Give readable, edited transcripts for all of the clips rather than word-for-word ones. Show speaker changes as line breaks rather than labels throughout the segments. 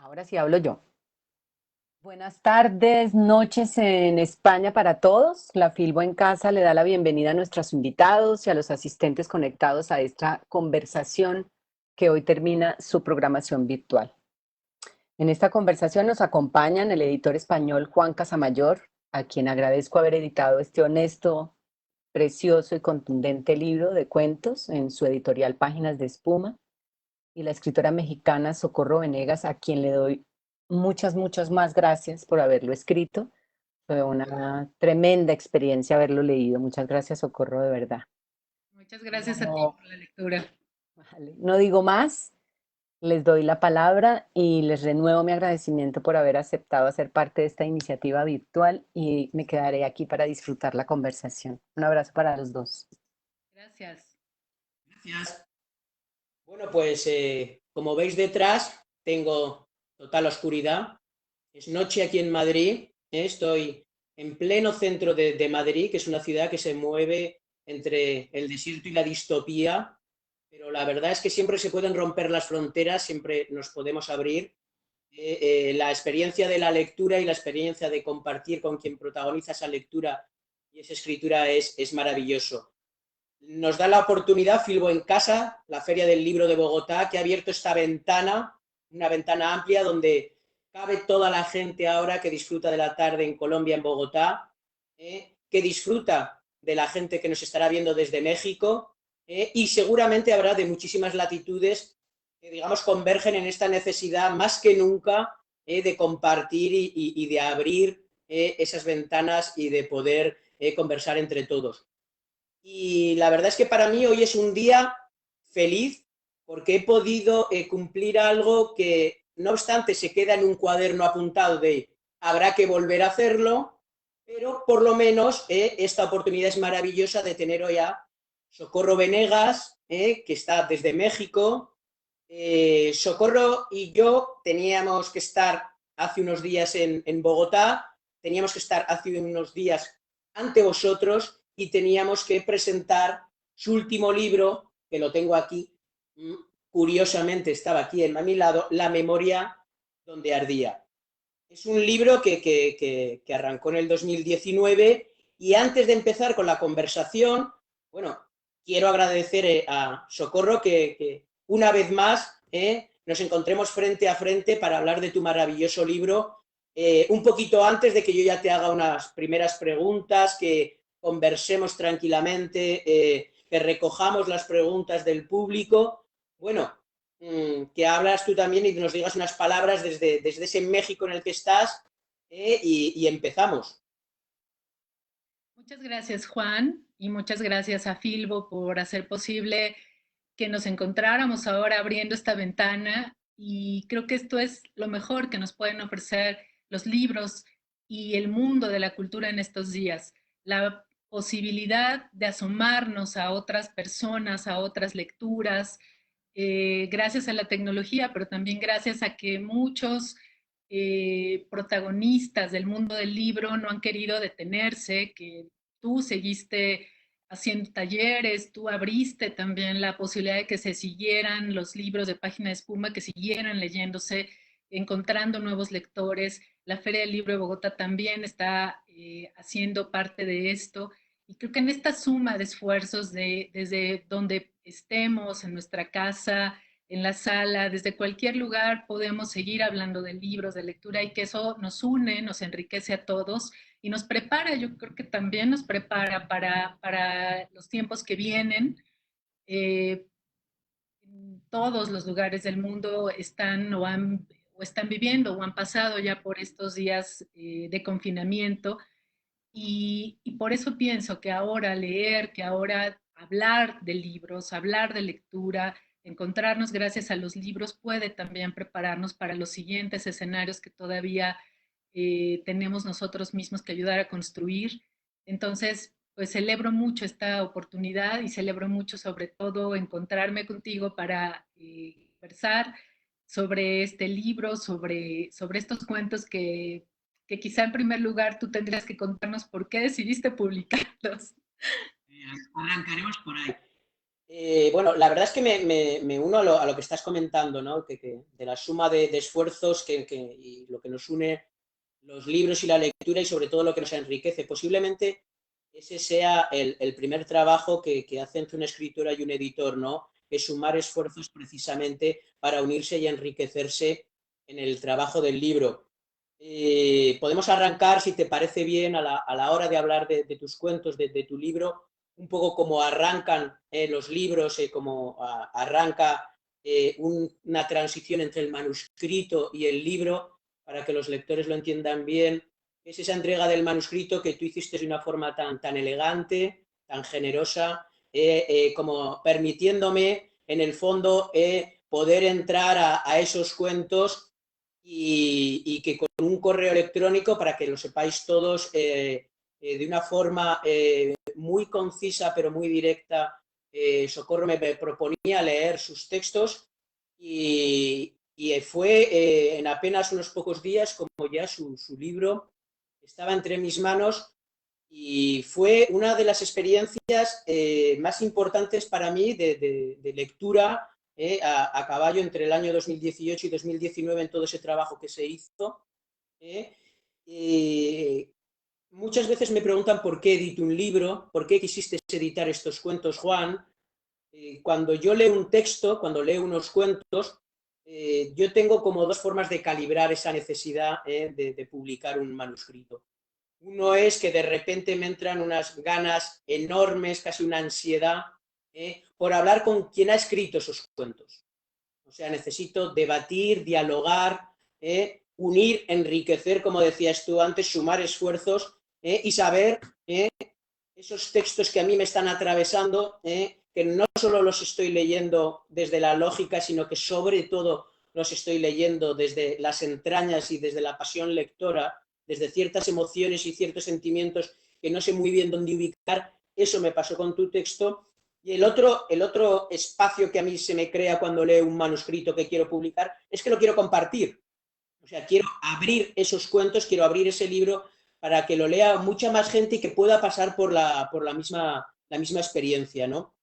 Ahora sí hablo yo. Buenas tardes, noches en España para todos. La Filbo en Casa le da la bienvenida a nuestros invitados y a los asistentes conectados a esta conversación que hoy termina su programación virtual. En esta conversación nos acompañan el editor español Juan Casamayor, a quien agradezco haber editado este honesto, precioso y contundente libro de cuentos en su editorial Páginas de Espuma, y la escritora mexicana Socorro Venegas, a quien le doy muchas más gracias por haberlo escrito. Fue una tremenda experiencia haberlo leído. Muchas gracias, Socorro, de verdad.
Muchas gracias a ti
No,
por la lectura.
vale, no digo más, les doy la palabra y les renuevo mi agradecimiento por haber aceptado hacer parte de esta iniciativa virtual y me quedaré aquí para disfrutar la conversación. Un abrazo para los dos.
Gracias.
Gracias. Bueno, pues como veis detrás, tengo total oscuridad. Es noche aquí en Madrid. Estoy en pleno centro de Madrid, que es una ciudad que se mueve entre el desierto y la distopía, pero la verdad es que siempre se pueden romper las fronteras, siempre nos podemos abrir. La experiencia de la lectura y la experiencia de compartir con quien protagoniza esa lectura y esa escritura es maravilloso. Nos da la oportunidad Filbo en Casa, la Feria del Libro de Bogotá, que ha abierto esta ventana, una ventana amplia donde cabe toda la gente ahora que disfruta de la tarde en Colombia, en Bogotá, que disfruta de la gente que nos estará viendo desde México, y seguramente habrá de muchísimas latitudes que, digamos, convergen en esta necesidad más que nunca de compartir y de abrir esas ventanas y de poder conversar entre todos. Y la verdad es que para mí hoy es un día feliz porque he podido cumplir algo que, no obstante, se queda en un cuaderno apuntado de habrá que volver a hacerlo, pero por lo menos esta oportunidad es maravillosa de tener hoy a Socorro Venegas, que está desde México. Socorro y yo teníamos que estar hace unos días en Bogotá, teníamos que estar hace unos días ante vosotros y teníamos que presentar su último libro, que lo tengo aquí, curiosamente estaba aquí a mi lado, La memoria donde ardía. Es un libro que arrancó en el 2019 y antes de empezar con la conversación, bueno, quiero agradecer a Socorro que una vez más nos encontremos frente a frente para hablar de tu maravilloso libro. Un poquito antes de que yo ya te haga unas primeras preguntas, que conversemos tranquilamente, que recojamos las preguntas del público. Bueno, que hablas tú también y nos digas unas palabras desde ese México en el que estás y empezamos.
Muchas gracias, Juan, y muchas gracias a Filbo por hacer posible que nos encontráramos ahora abriendo esta ventana. Y creo que esto es lo mejor que nos pueden ofrecer los libros y el mundo de la cultura en estos días. La posibilidad de asomarnos a otras personas, a otras lecturas, gracias a la tecnología, pero también gracias a que muchos protagonistas del mundo del libro no han querido detenerse, que tú seguiste haciendo talleres, tú abriste también la posibilidad de que se siguieran los libros de Página de Espuma, que siguieran leyéndose, encontrando nuevos lectores. La Feria del Libro de Bogotá también está haciendo parte de esto. Y creo que en esta suma de esfuerzos, desde donde estemos, en nuestra casa, en la sala, desde cualquier lugar, podemos seguir hablando de libros, de lectura, y que eso nos une, nos enriquece a todos y nos prepara, yo creo que también nos prepara para los tiempos que vienen. Eh, Todos los lugares del mundo están o están viviendo o han pasado ya por estos días de confinamiento y por eso pienso que ahora leer, que ahora hablar de libros, hablar de lectura, encontrarnos gracias a los libros puede también prepararnos para los siguientes escenarios que todavía tenemos nosotros mismos que ayudar a construir. Entonces, pues celebro mucho esta oportunidad y celebro mucho sobre todo encontrarme contigo para conversar sobre este libro, sobre estos cuentos que quizá en primer lugar tú tendrías que contarnos por qué decidiste publicarlos.
Arrancaremos por ahí. Bueno, la verdad es que me uno a lo que estás comentando, ¿no? Que de la suma de esfuerzos y lo que nos une los libros y la lectura y sobre todo lo que nos enriquece. Posiblemente ese sea el primer trabajo que hace entre un escritor y un editor, ¿no? Es sumar esfuerzos precisamente para unirse y enriquecerse en el trabajo del libro. Podemos arrancar, si te parece bien, a la hora de hablar de tus cuentos, de tu libro, un poco como arrancan los libros, como arranca una transición entre el manuscrito y el libro, para que los lectores lo entiendan bien. Es esa entrega del manuscrito que tú hiciste de una forma tan elegante, tan generosa, como permitiéndome, en el fondo, poder entrar a esos cuentos y que con un correo electrónico, para que lo sepáis todos, de una forma muy concisa pero muy directa, Socorro me proponía leer sus textos y fue en apenas unos pocos días como ya su libro estaba entre mis manos y fue una de las experiencias más importantes para mí de lectura a caballo entre el año 2018 y 2019 en todo ese trabajo que se hizo. Eh, eh, Muchas veces me preguntan por qué edito un libro, por qué quisiste editar estos cuentos, Juan. Cuando yo leo un texto, cuando leo unos cuentos, yo tengo como dos formas de calibrar esa necesidad de publicar un manuscrito. Uno es que de repente me entran unas ganas enormes, casi una ansiedad, por hablar con quien ha escrito esos cuentos. O sea, necesito debatir, dialogar, unir, enriquecer, como decías tú antes, sumar esfuerzos y saber esos textos que a mí me están atravesando, que no solo los estoy leyendo desde la lógica, sino que sobre todo los estoy leyendo desde las entrañas y desde la pasión lectora, desde ciertas emociones y ciertos sentimientos que no sé muy bien dónde ubicar. Eso me pasó con tu texto. Y el otro espacio que a mí se me crea cuando leo un manuscrito que quiero publicar es que lo quiero compartir. O sea, quiero abrir esos cuentos, quiero abrir ese libro para que lo lea mucha más gente y que pueda pasar por la misma experiencia, ¿no?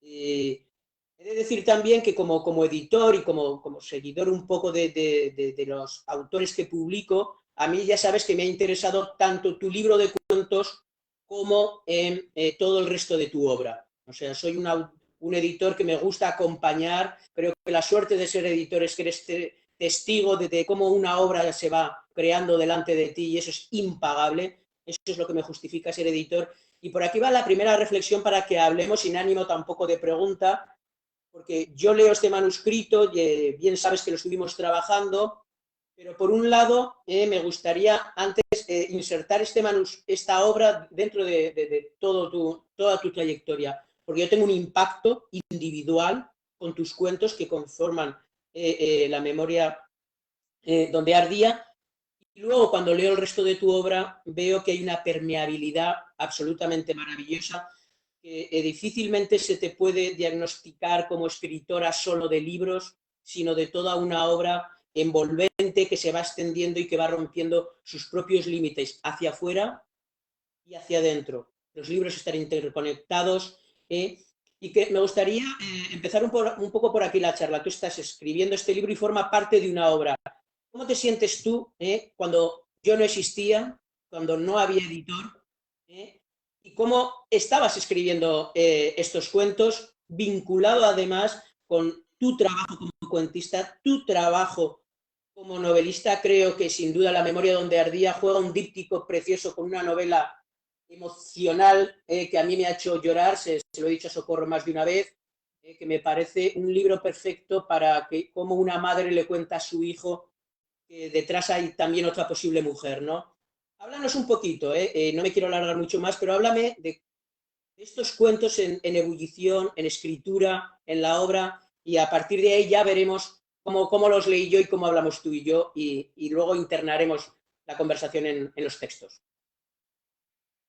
He de decir también que como editor y como seguidor un poco de los autores que publico, a mí ya sabes que me ha interesado tanto tu libro de cuentos como todo el resto de tu obra. O sea, soy un editor que me gusta acompañar. Creo que la suerte de ser editor es que eres testigo de cómo una obra se va creando delante de ti y eso es impagable. Eso es lo que me justifica ser editor. Y por aquí va la primera reflexión para que hablemos sin ánimo tampoco de pregunta, porque yo leo este manuscrito, y bien sabes que lo estuvimos trabajando, pero por un lado me gustaría antes insertar esta obra dentro de toda tu trayectoria, porque yo tengo un impacto individual con tus cuentos que conforman la memoria donde ardía, y luego cuando leo el resto de tu obra veo que hay una permeabilidad absolutamente maravillosa que difícilmente se te puede diagnosticar como escritora solo de libros, sino de toda una obra envolvente que se va extendiendo y que va rompiendo sus propios límites hacia afuera y hacia adentro. Los libros están interconectados y que me gustaría empezar un poco por aquí la charla. Tú estás escribiendo este libro y forma parte de una obra. ¿Cómo te sientes tú cuando yo no existía, cuando no había editor? ¿eh? ¿Y cómo estabas escribiendo estos cuentos, vinculado además con tu trabajo como cuentista, tu trabajo como novelista? Creo que sin duda La memoria donde ardía juega un díptico precioso con una novela emocional que a mí me ha hecho llorar, se lo he dicho a Socorro más de una vez, que me parece un libro perfecto para que como una madre le cuenta a su hijo que detrás hay también otra posible mujer, ¿no? Háblanos un poquito, no me quiero alargar mucho más, pero háblame de estos cuentos en ebullición, en escritura, en la obra, y a partir de ahí ya veremos cómo los leí yo y cómo hablamos tú y yo, y luego internaremos la conversación en los textos.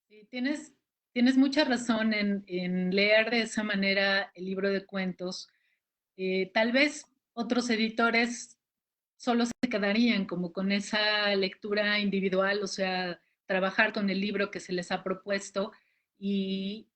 Sí, tienes mucha razón en leer de esa manera el libro de cuentos. Tal vez otros editores solo se quedarían como con esa lectura individual, o sea, trabajar con el libro que se les ha propuesto y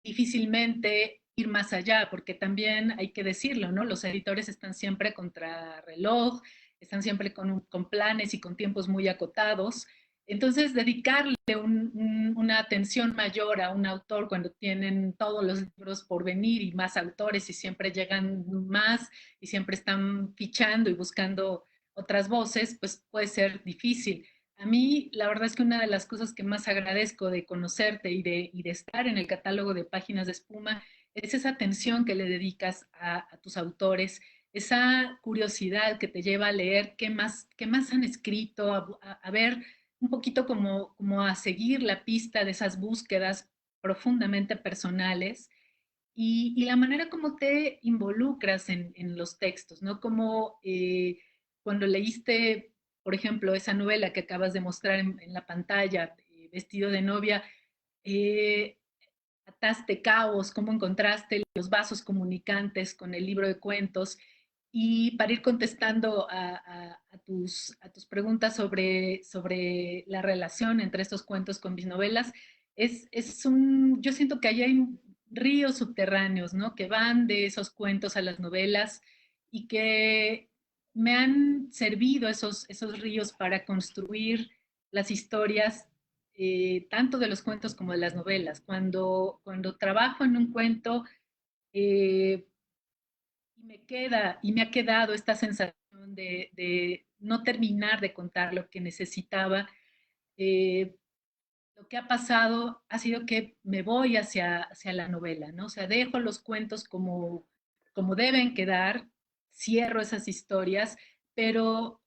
difícilmente ir más allá, porque también hay que decirlo, ¿no? Los editores están siempre contra reloj, están siempre con planes y con tiempos muy acotados. Entonces, dedicarle una atención mayor a un autor cuando tienen todos los libros por venir y más autores y siempre llegan más y siempre están fichando y buscando otras voces, pues puede ser difícil. A mí, la verdad es que una de las cosas que más agradezco de conocerte y de estar en el catálogo de Páginas de Espuma es esa atención que le dedicas a tus autores, esa curiosidad que te lleva a leer qué más han escrito, a ver un poquito como a seguir la pista de esas búsquedas profundamente personales y la manera como te involucras en los textos, ¿no? Como cuando leíste, por ejemplo, esa novela que acabas de mostrar en la pantalla, Vestido de novia, eh, ataste cabos, cómo encontraste los vasos comunicantes con el libro de cuentos y para ir contestando a tus preguntas sobre la relación entre estos cuentos con mis novelas, yo siento que ahí hay ríos subterráneos, ¿no? Que van de esos cuentos a las novelas y que me han servido esos ríos para construir las historias tanto de los cuentos como de las novelas. Cuando trabajo en un cuento eh, y me ha quedado esta sensación de no terminar de contar lo que necesitaba, eh, lo que ha pasado ha sido que me voy hacia la novela, ¿no? O sea, dejo los cuentos como deben quedar, cierro esas historias, pero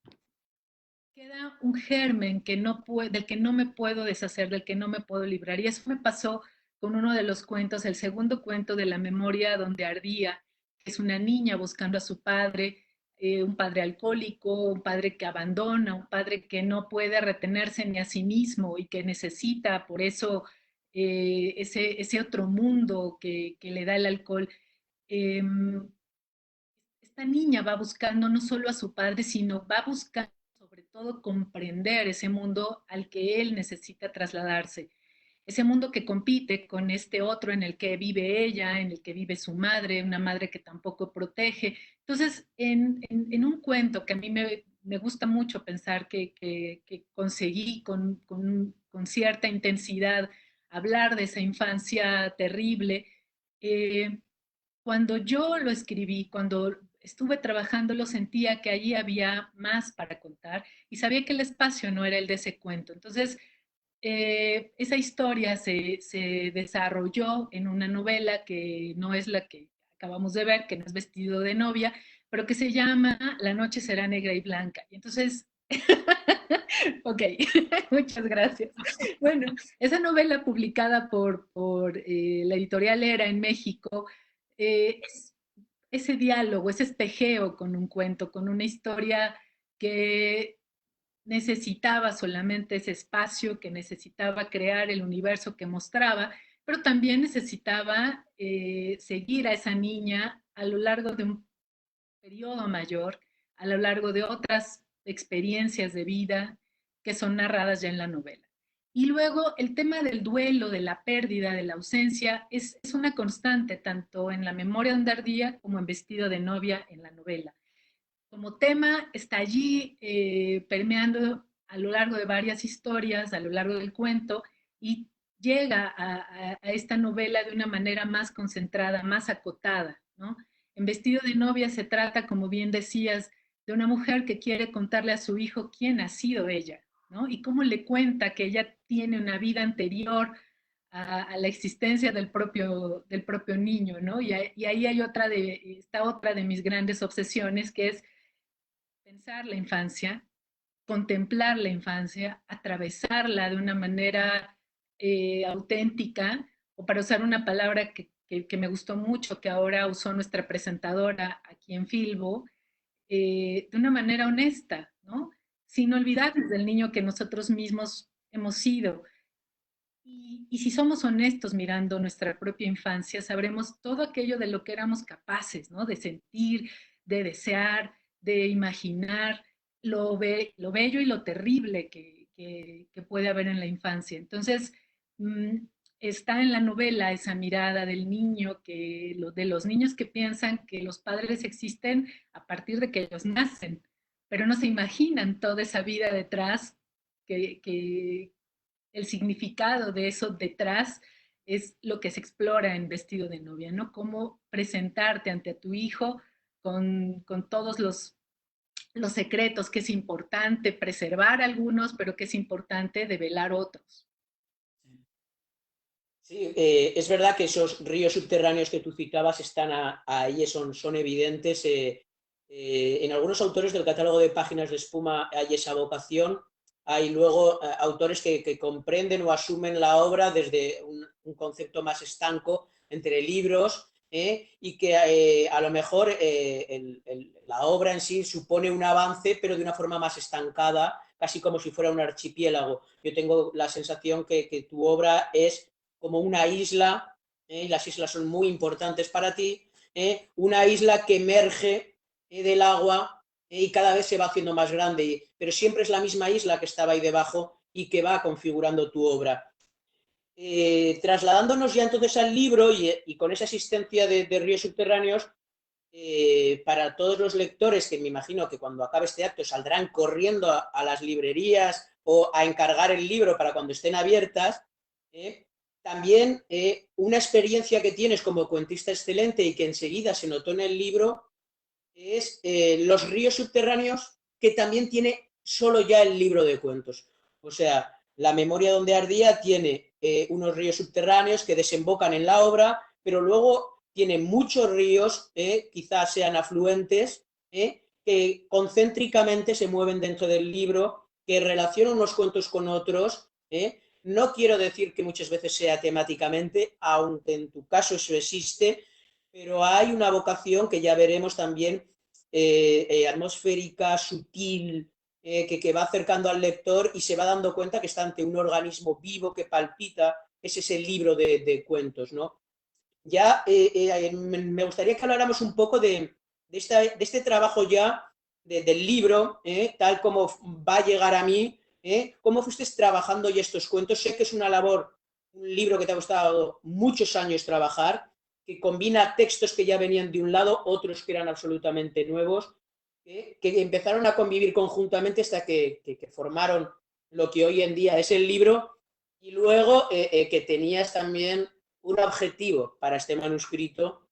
queda un germen del que no me puedo deshacer, del que no me puedo librar. Y eso me pasó con uno de los cuentos, el segundo cuento de la memoria donde ardía, que es una niña buscando a su padre, un padre alcohólico, un padre que abandona, un padre que no puede retenerse ni a sí mismo y que necesita por eso ese otro mundo que le da el alcohol. Eh, Esta niña va buscando no solo a su padre, sino va buscando sobre todo comprender ese mundo al que él necesita trasladarse. Ese mundo que compite con este otro en el que vive ella, en el que vive su madre, una madre que tampoco protege. Entonces, en un cuento que a mí me gusta mucho pensar que conseguí con cierta intensidad hablar de esa infancia terrible, eh, cuando yo lo escribí, cuando estuve trabajándolo, sentía que allí había más para contar y sabía que el espacio no era el de ese cuento. Entonces, esa historia se desarrolló en una novela que no es la que acabamos de ver, que no es Vestido de novia, pero que se llama La noche será negra y blanca. Y entonces, ok, muchas gracias. Bueno, esa novela publicada por la editorial Era en México, es ese diálogo, ese espejeo con un cuento, con una historia que necesitaba solamente ese espacio, que necesitaba crear el universo que mostraba, pero también necesitaba seguir a esa niña a lo largo de un periodo mayor, a lo largo de otras experiencias de vida que son narradas ya en la novela. Y luego el tema del duelo, de la pérdida, de la ausencia, es una constante tanto en la memoria de Andardía como en Vestido de novia en la novela. Como tema está allí permeando a lo largo de varias historias, a lo largo del cuento, y llega a esta novela de una manera más concentrada, más acotada, ¿no? En Vestido de novia se trata, como bien decías, de una mujer que quiere contarle a su hijo quién ha sido ella, ¿no? Y cómo le cuenta que ella tiene una vida anterior a la existencia del propio niño, ¿no? Y ahí hay otra de mis grandes obsesiones, que es pensar la infancia, contemplar la infancia, atravesarla de una manera auténtica, o para usar una palabra que me gustó mucho, que ahora usó nuestra presentadora aquí en Filbo, de una manera honesta, ¿no? Sin olvidarnos del niño que nosotros mismos hemos sido. Y si somos honestos mirando nuestra propia infancia, sabremos todo aquello de lo que éramos capaces, ¿no? De sentir, de desear, de imaginar lo bello y lo terrible que puede haber en la infancia. Entonces, está en la novela esa mirada del niño, de los niños que piensan que los padres existen a partir de que ellos nacen, pero no se imaginan toda esa vida detrás, que el significado de eso detrás es lo que se explora en Vestido de Novia, ¿no? Cómo presentarte ante tu hijo con todos los secretos, que es importante preservar algunos, pero que es importante develar otros.
Sí, es verdad que esos ríos subterráneos que tú citabas están ahí, son evidentes. En algunos autores del catálogo de Páginas de Espuma hay esa vocación. Hay luego autores que comprenden o asumen la obra desde un concepto más estanco entre libros, y que a lo mejor la obra en sí supone un avance, pero de una forma más estancada, casi como si fuera un archipiélago. Yo tengo la sensación que tu obra es como una isla, y las islas son muy importantes para ti, una isla que emerge del agua, y cada vez se va haciendo más grande, pero siempre es la misma isla que estaba ahí debajo y que va configurando tu obra. Trasladándonos ya entonces al libro y con esa existencia de ríos subterráneos, para todos los lectores que me imagino que cuando acabe este acto saldrán corriendo a las librerías o a encargar el libro para cuando estén abiertas, también una experiencia que tienes como cuentista excelente y que enseguida se notó en el libro es los ríos subterráneos que también tiene solo ya el libro de cuentos. O sea, La memoria donde ardía tiene unos ríos subterráneos que desembocan en la obra, pero luego tiene muchos ríos, quizás sean afluentes, que concéntricamente se mueven dentro del libro, que relacionan unos cuentos con otros. No quiero decir que muchas veces sea temáticamente, aunque en tu caso eso existe, pero hay una vocación que ya veremos también, atmosférica, sutil, que va acercando al lector y se va dando cuenta que está ante un organismo vivo que palpita. Ese es el libro de cuentos, ¿no? Ya me gustaría que habláramos un poco de este trabajo ya del libro, tal como va a llegar a mí, cómo fuiste trabajando ya estos cuentos. Sé que es una labor, un libro que te ha costado muchos años trabajar, que combina textos que ya venían de un lado, otros que eran absolutamente nuevos, que empezaron a convivir conjuntamente hasta que formaron lo que hoy en día es el libro, y luego que tenías también un objetivo para este manuscrito,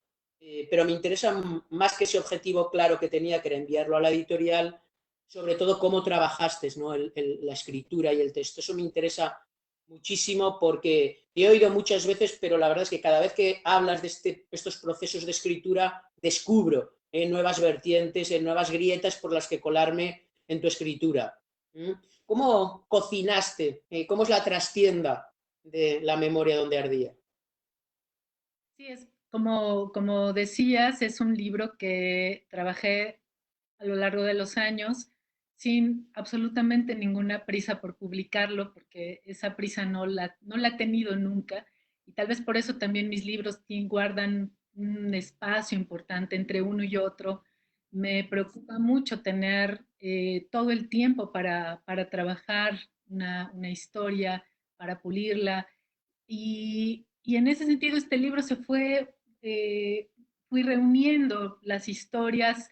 pero me interesa más que ese objetivo claro que tenía, que era enviarlo a la editorial, sobre todo cómo trabajaste, ¿no? La escritura y el texto. Eso me interesa muchísimo porque he oído muchas veces, pero la verdad es que cada vez que hablas de estos procesos de escritura, descubro nuevas vertientes, nuevas grietas por las que colarme en tu escritura. ¿Mm? ¿Cómo cocinaste? ¿Cómo es la trastienda de La memoria donde ardía?
Sí, es como decías, es un libro que trabajé a lo largo de los años sin absolutamente ninguna prisa por publicarlo, porque esa prisa no la he tenido nunca. Y tal vez por eso también mis libros guardan un espacio importante entre uno y otro. Me preocupa mucho tener todo el tiempo para trabajar una historia, para pulirla. Y en ese sentido, este libro fui reuniendo las historias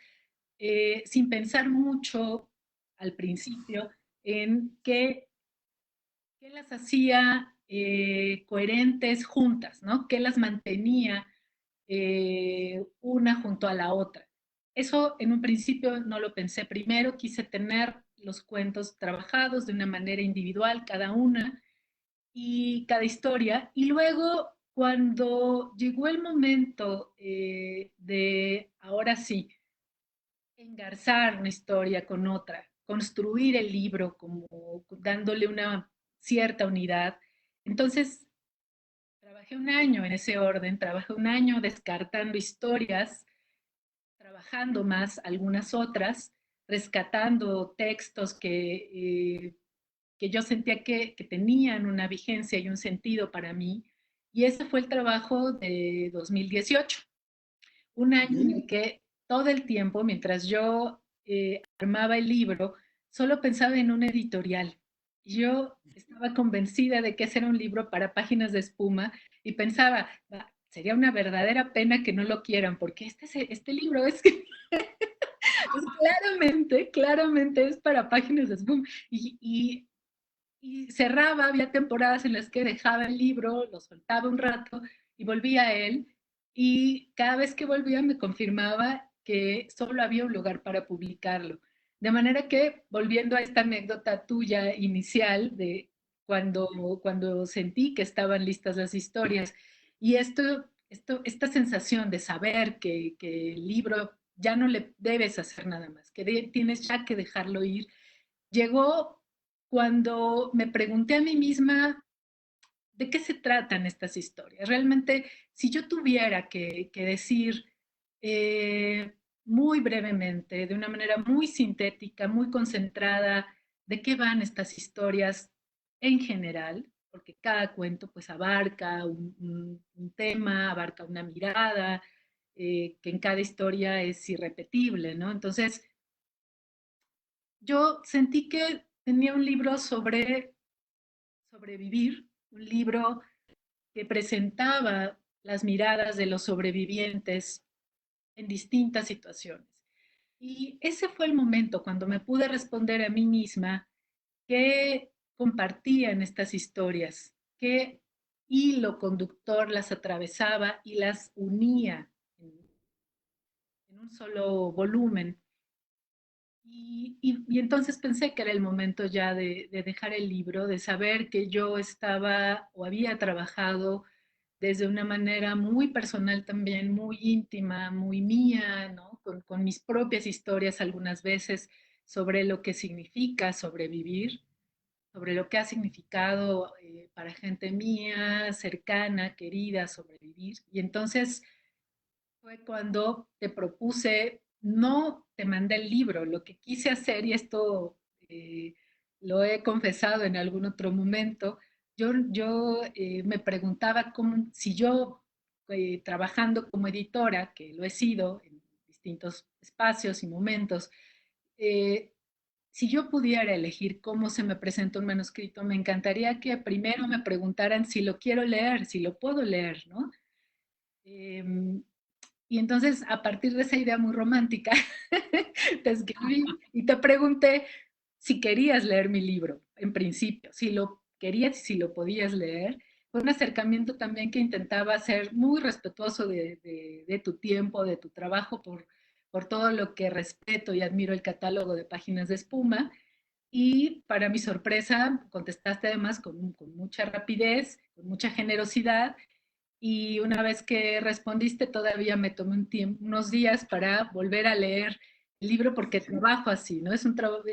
sin pensar mucho al principio en qué las hacía coherentes juntas, ¿no? ¿Qué las mantenía una junto a la otra? Eso en un principio no lo pensé. Primero quise tener los cuentos trabajados de una manera individual, cada una, y cada historia. Y luego, cuando llegó el momento de, ahora sí, engarzar una historia con otra, construir el libro como dándole una cierta unidad, entonces trabajé un año en ese orden, trabajé un año descartando historias, trabajando más algunas otras, rescatando textos que yo sentía que tenían una vigencia y un sentido para mí. Y ese fue el trabajo de 2018, un año en el que todo el tiempo, mientras yo armaba el libro, solo pensaba en una editorial. Yo estaba convencida de que ese era un libro para páginas de espuma y pensaba, sería una verdadera pena que no lo quieran, porque este libro es que pues claramente, claramente es para páginas de espuma. Y cerraba, había temporadas en las que dejaba el libro, lo soltaba un rato y volvía a él. Y cada vez que volvía me confirmaba que solo había un lugar para publicarlo. De manera que, volviendo a esta anécdota tuya inicial de cuando sentí que estaban listas las historias, y esta sensación de saber que el libro ya no le debes hacer nada más, que tienes ya que dejarlo ir, llegó cuando me pregunté a mí misma de qué se tratan estas historias. Realmente, si yo tuviera que decir muy brevemente, de una manera muy sintética, muy concentrada, de qué van estas historias en general, porque cada cuento pues abarca un tema, abarca una mirada, que en cada historia es irrepetible, ¿no? Entonces, yo sentí que tenía un libro sobre sobrevivir, un libro que presentaba las miradas de los sobrevivientes en distintas situaciones. Y ese fue el momento cuando me pude responder a mí misma qué compartía en estas historias, qué hilo conductor las atravesaba y las unía en un solo volumen. Y entonces pensé que era el momento ya de dejar el libro, de saber que yo estaba o había trabajado desde una manera muy personal también, muy íntima, muy mía, ¿no? Con mis propias historias algunas veces sobre lo que significa sobrevivir, sobre lo que ha significado para gente mía, cercana, querida, sobrevivir. Y entonces fue cuando te propuse, no te mandé el libro, lo que quise hacer, y esto lo he confesado en algún otro momento, yo me preguntaba cómo, si yo, trabajando como editora, que lo he sido en distintos espacios y momentos, eh, si yo pudiera elegir cómo se me presenta un manuscrito, me encantaría que primero me preguntaran si lo quiero leer, si lo puedo leer, ¿no? Em, y entonces, a partir de esa idea muy romántica, te escribí y te pregunté si querías leer mi libro, en principio, si lo querías y si lo podías leer. Fue un acercamiento también que intentaba ser muy respetuoso de tu tiempo, de tu trabajo, por todo lo que respeto y admiro el catálogo de Páginas de Espuma. Y para mi sorpresa, contestaste además con mucha rapidez, con mucha generosidad, y una vez que respondiste todavía me tomé unos días para volver a leer el libro porque trabajo así, ¿no? Es un trabajo,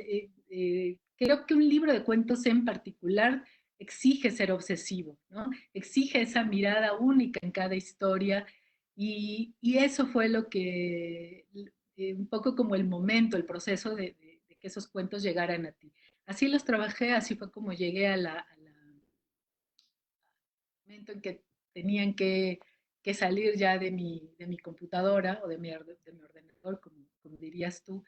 creo que un libro de cuentos en particular exige ser obsesivo, ¿no? Exige esa mirada única en cada historia y eso fue lo que, un poco como el momento, el proceso de que esos cuentos llegaran a ti. Así los trabajé, así fue como llegué a la momento en que tenían que salir ya de mi computadora o de mi ordenador, como dirías tú,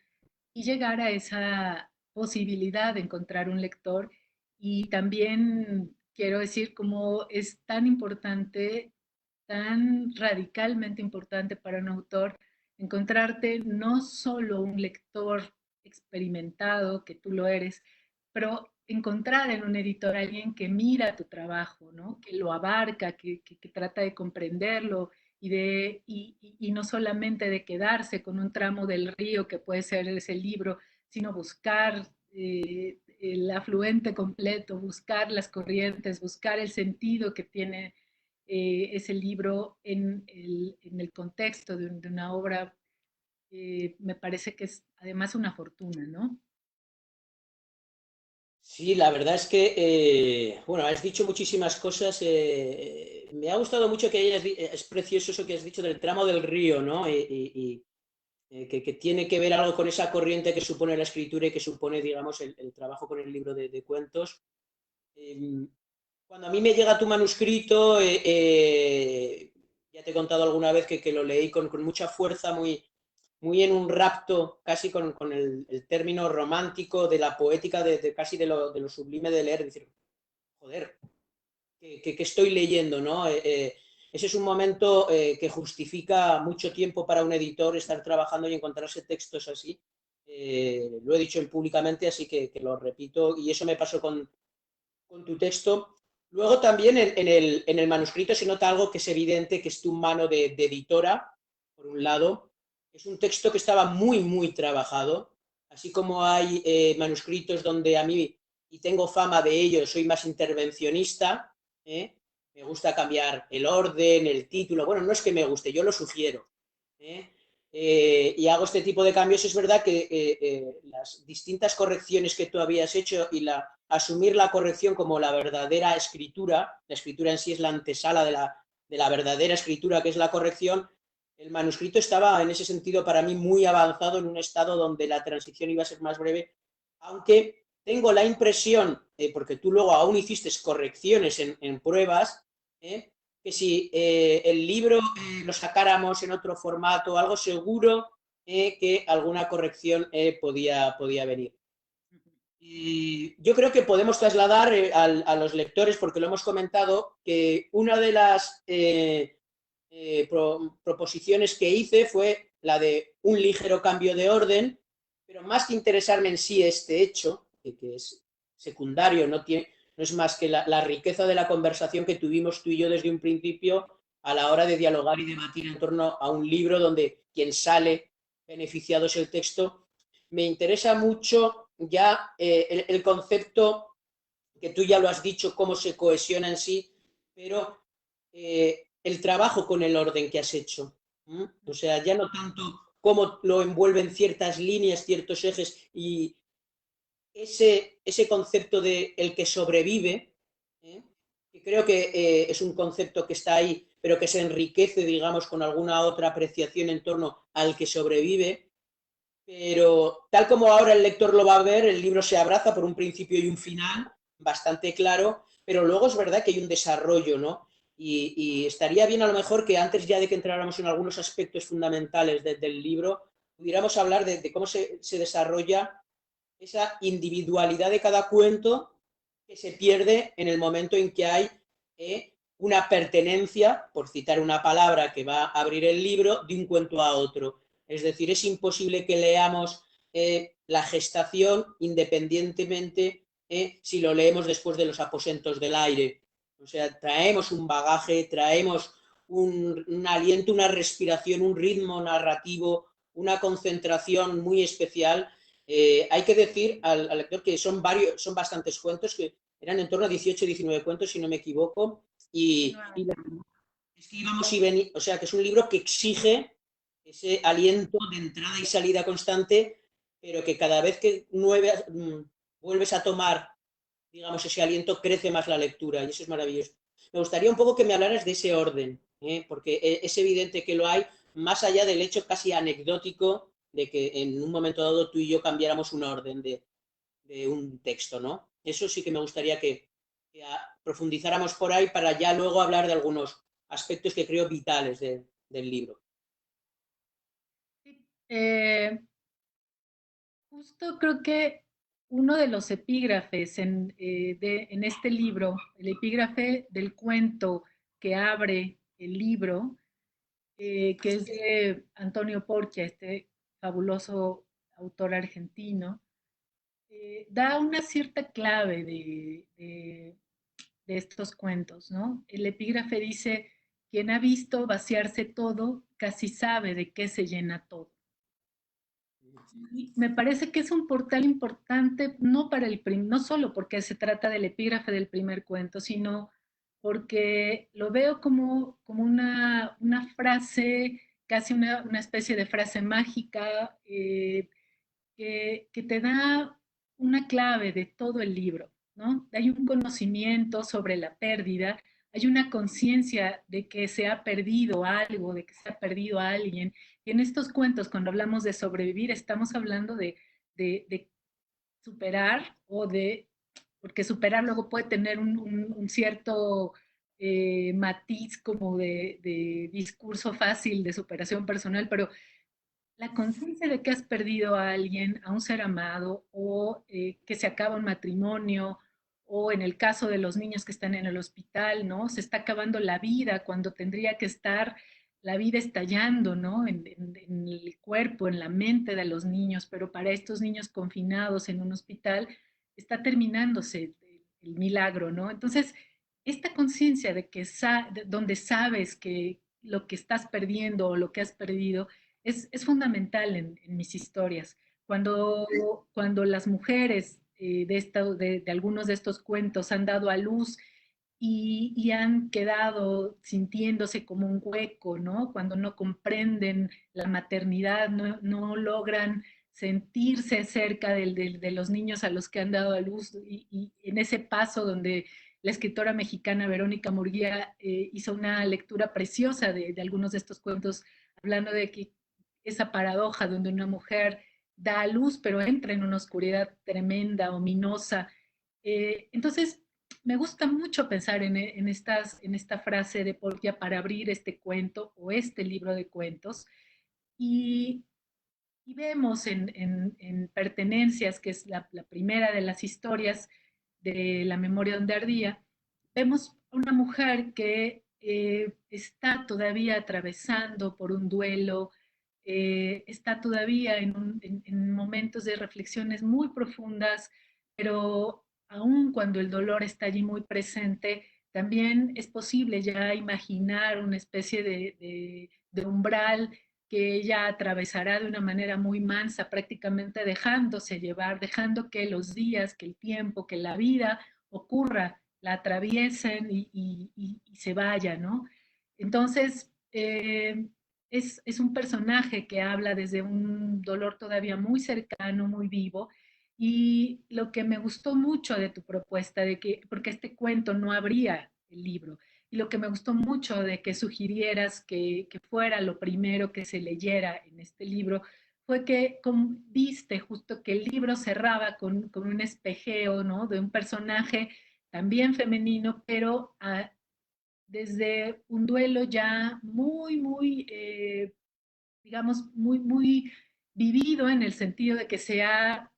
y llegar a esa posibilidad de encontrar un lector. Y también quiero decir cómo es tan importante, tan radicalmente importante para un autor encontrarte no solo un lector experimentado, que tú lo eres, pero encontrar en un editor a alguien que mira tu trabajo, ¿no? Que lo abarca, que trata de comprenderlo y no solamente de quedarse con un tramo del río que puede ser ese libro, sino buscar el afluente completo, buscar las corrientes, buscar el sentido que tiene ese libro en el contexto de una obra. Me parece que es además una fortuna, ¿no?
Sí, la verdad es que, bueno, has dicho muchísimas cosas. Me ha gustado mucho que es precioso eso que has dicho del tramo del río, ¿no? Que tiene que ver algo con esa corriente que supone la escritura y que supone, digamos, el trabajo con el libro de cuentos. Eh, Cuando a mí me llega tu manuscrito, ya te he contado alguna vez que lo leí con mucha fuerza, muy, muy en un rapto, casi con el término romántico de la poética, casi de lo sublime de leer, decir, joder, ¿qué estoy leyendo, ¿no? Ese es un momento que justifica mucho tiempo para un editor estar trabajando y encontrarse textos así. Lo he dicho públicamente, así que lo repito, y eso me pasó con tu texto. Luego también en el manuscrito se nota algo que es evidente, que es tu mano de editora, por un lado. Es un texto que estaba muy, muy trabajado, así como hay manuscritos donde a mí, y tengo fama de ello, soy más intervencionista, ¿eh? Me gusta cambiar el orden, el título, bueno, no es que me guste, yo lo sugiero, ¿eh? Y hago este tipo de cambios. Es verdad que las distintas correcciones que tú habías hecho y asumir la corrección como la verdadera escritura, la escritura en sí es la antesala de la verdadera escritura, que es la corrección, el manuscrito estaba en ese sentido para mí muy avanzado, en un estado donde la transición iba a ser más breve, aunque tengo la impresión, porque tú luego aún hiciste correcciones en pruebas, que si el libro lo sacáramos en otro formato, algo seguro que alguna corrección podía venir. Y yo creo que podemos trasladar a los lectores, porque lo hemos comentado, que una de las proposiciones que hice fue la de un ligero cambio de orden, pero más que interesarme en sí este hecho, que es secundario, no es más que la riqueza de la conversación que tuvimos tú y yo desde un principio a la hora de dialogar y debatir en torno a un libro donde quien sale beneficiado es el texto. Me interesa mucho ya el concepto, que tú ya lo has dicho, cómo se cohesiona en sí, pero el trabajo con el orden que has hecho. O sea, ya no tanto cómo lo envuelven ciertas líneas, ciertos ejes, y ese concepto de el que sobrevive, ¿eh? Que creo que es un concepto que está ahí, pero que se enriquece, digamos, con alguna otra apreciación en torno al que sobrevive. Pero tal como ahora el lector lo va a ver, el libro se abraza por un principio y un final bastante claro, pero luego es verdad que hay un desarrollo, ¿no? Y estaría bien a lo mejor que antes ya de que entráramos en algunos aspectos fundamentales del libro, pudiéramos hablar de cómo se desarrolla esa individualidad de cada cuento, que se pierde en el momento en que hay una pertenencia, por citar una palabra que va a abrir el libro, de un cuento a otro. Es decir, es imposible que leamos la gestación independientemente si lo leemos después de los aposentos del aire. O sea, traemos un bagaje, traemos un aliento, una respiración, un ritmo narrativo, una concentración muy especial. Hay que decir al lector que son bastantes cuentos, que eran en torno a 18 o 19 cuentos, si no me equivoco, y es que íbamos y venimos, o sea, que es un libro que exige ese aliento de entrada y salida constante, pero que cada vez que vuelves a tomar, digamos, ese aliento, crece más la lectura, y eso es maravilloso. Me gustaría un poco que me hablaras de ese orden, porque es evidente que lo hay, más allá del hecho casi anecdótico de que en un momento dado tú y yo cambiáramos un orden de un texto, ¿no? Eso sí que me gustaría que profundizáramos por ahí para ya luego hablar de algunos aspectos que creo vitales del libro.
Eh, Justo creo que uno de los epígrafes en este libro, el epígrafe del cuento que abre el libro, que es de Antonio Porcia, este fabuloso autor argentino, da una cierta clave de estos cuentos, ¿no? El epígrafe dice, quien ha visto vaciarse todo, casi sabe de qué se llena todo. Y me parece que es un portal importante, no, no solo porque se trata del epígrafe del primer cuento, sino porque lo veo como una frase, casi una especie de frase mágica, que te da una clave de todo el libro, ¿no? Hay un conocimiento sobre la pérdida, hay una conciencia de que se ha perdido algo, de que se ha perdido a alguien. Y en estos cuentos, cuando hablamos de sobrevivir, estamos hablando de superar o de, porque superar luego puede tener un cierto matiz como de discurso fácil de superación personal, pero la conciencia de que has perdido a alguien, a un ser amado, o que se acaba un matrimonio, o en el caso de los niños que están en el hospital, ¿no? Se está acabando la vida cuando tendría que estar la vida estallando, ¿no? En el cuerpo, en la mente de los niños, pero para estos niños confinados en un hospital está terminándose el milagro, ¿no? Entonces, esta conciencia de que donde sabes que lo que estás perdiendo o lo que has perdido es fundamental en mis historias. Cuando las mujeres de algunos de estos cuentos han dado a luz y han quedado sintiéndose como un hueco, ¿no? Cuando no comprenden la maternidad, no logran sentirse cerca de los niños a los que han dado a luz y en ese paso donde la escritora mexicana Verónica Murguía hizo una lectura preciosa de algunos de estos cuentos, hablando de que esa paradoja donde una mujer da a luz pero entra en una oscuridad tremenda, ominosa. Entonces, me gusta mucho pensar en esta frase de Portia para abrir este cuento o este libro de cuentos y, y vemos en Pertenencias, que es la primera de las historias de la memoria donde ardía, vemos una mujer que está todavía atravesando por un duelo, está todavía en momentos de reflexiones muy profundas, pero aun cuando el dolor está allí muy presente, también es posible ya imaginar una especie de umbral que ella atravesará de una manera muy mansa, prácticamente dejándose llevar, dejando que los días, que el tiempo, que la vida ocurra, la atraviesen y se vaya, ¿no? Entonces, es un personaje que habla desde un dolor todavía muy cercano, muy vivo, y lo que me gustó mucho de tu propuesta, porque este cuento no habría el libro, y lo que me gustó mucho de que sugirieras que fuera lo primero que se leyera en este libro, fue que viste justo que el libro cerraba con un espejeo, ¿no? De un personaje también femenino, pero desde un duelo ya digamos, muy vivido en el sentido de que se ha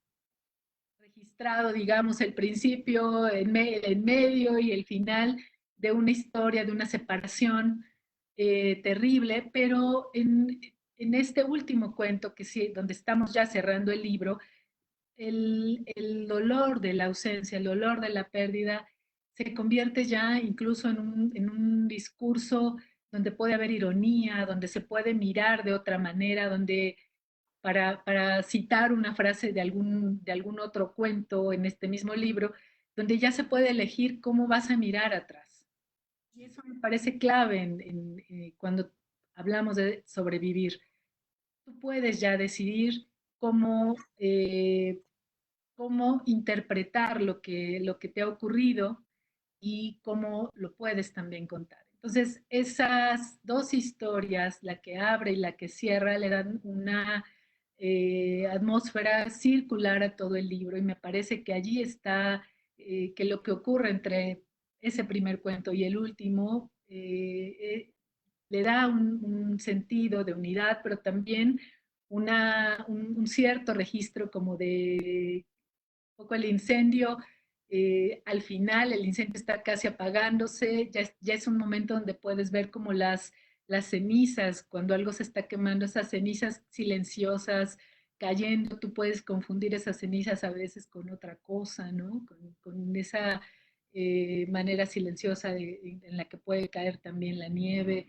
registrado, digamos, el principio, el medio y el final de una historia, de una separación terrible, pero en este último cuento, que sí, donde estamos ya cerrando el libro, el dolor de la ausencia, el dolor de la pérdida, se convierte ya incluso en un discurso donde puede haber ironía, donde se puede mirar de otra manera, donde para citar una frase de algún otro cuento en este mismo libro, donde ya se puede elegir cómo vas a mirar atrás. Y eso me parece clave cuando hablamos de sobrevivir. Tú puedes ya decidir cómo, cómo interpretar lo que te ha ocurrido y cómo lo puedes también contar. Entonces, esas dos historias, la que abre y la que cierra, le dan una atmósfera circular a todo el libro y me parece que allí está que lo que ocurre entre ese primer cuento y el último le da un sentido de unidad, pero también un cierto registro como de un poco el incendio. Al final el incendio está casi apagándose, ya es un momento donde puedes ver como las cenizas, cuando algo se está quemando, esas cenizas silenciosas cayendo, tú puedes confundir esas cenizas a veces con otra cosa, ¿no? Con esa manera silenciosa en la que puede caer también la nieve.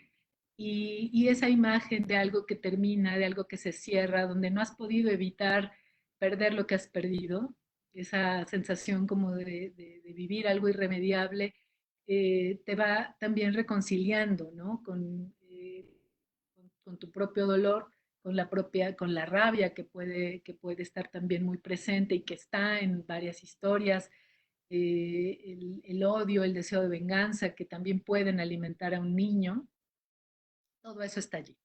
Y esa imagen de algo que termina, de algo que se cierra, donde no has podido evitar perder lo que has perdido, esa sensación como de vivir algo irremediable, te va también reconciliando, ¿no? Con tu propio dolor, con la rabia que puede estar también muy presente y que está en varias historias, el odio, el deseo de venganza que también pueden alimentar a un niño, todo eso está allí.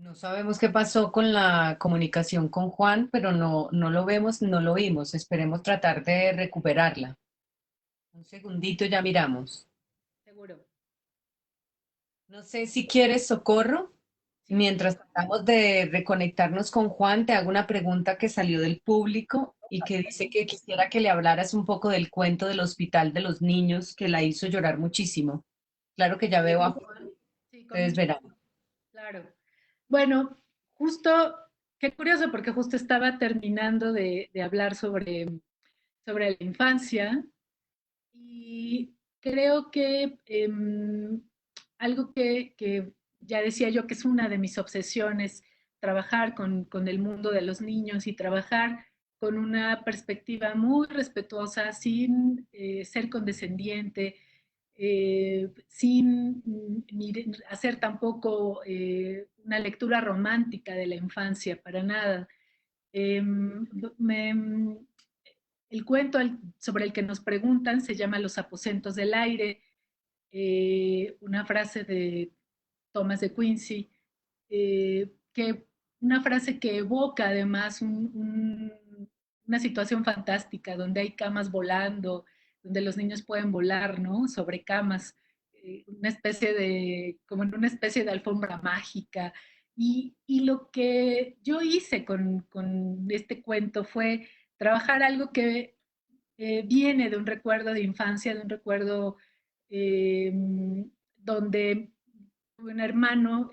No sabemos qué pasó con la comunicación con Juan, pero no lo vemos, no lo oímos. Esperemos tratar de recuperarla. Un segundito, ya miramos.
Seguro.
No sé si quieres socorro.
Sí,
Mientras tratamos de reconectarnos con Juan, te hago una pregunta que salió del público y que dice que quisiera que le hablaras un poco del cuento del hospital de los niños que la hizo llorar muchísimo. Claro que ya veo a Juan,
sí, con
ustedes
mucho,
verán.
claro. Bueno, justo, qué curioso, porque justo estaba terminando de hablar sobre la infancia y creo que algo que ya decía yo que es una de mis obsesiones, trabajar con el mundo de los niños y trabajar con una perspectiva muy respetuosa, sin ser condescendiente, sin hacer tampoco una lectura romántica de la infancia, para nada. Em, me- el cuento sobre el que nos preguntan se llama Los aposentos del aire, una frase de Thomas de Quincy, una frase que evoca además una situación fantástica donde hay camas volando, donde los niños pueden volar, ¿no? Sobre camas, una especie de, como en una especie de alfombra mágica. Y lo que yo hice con este cuento fue trabajar algo que viene de un recuerdo de infancia, de un recuerdo eh, donde tuve un hermano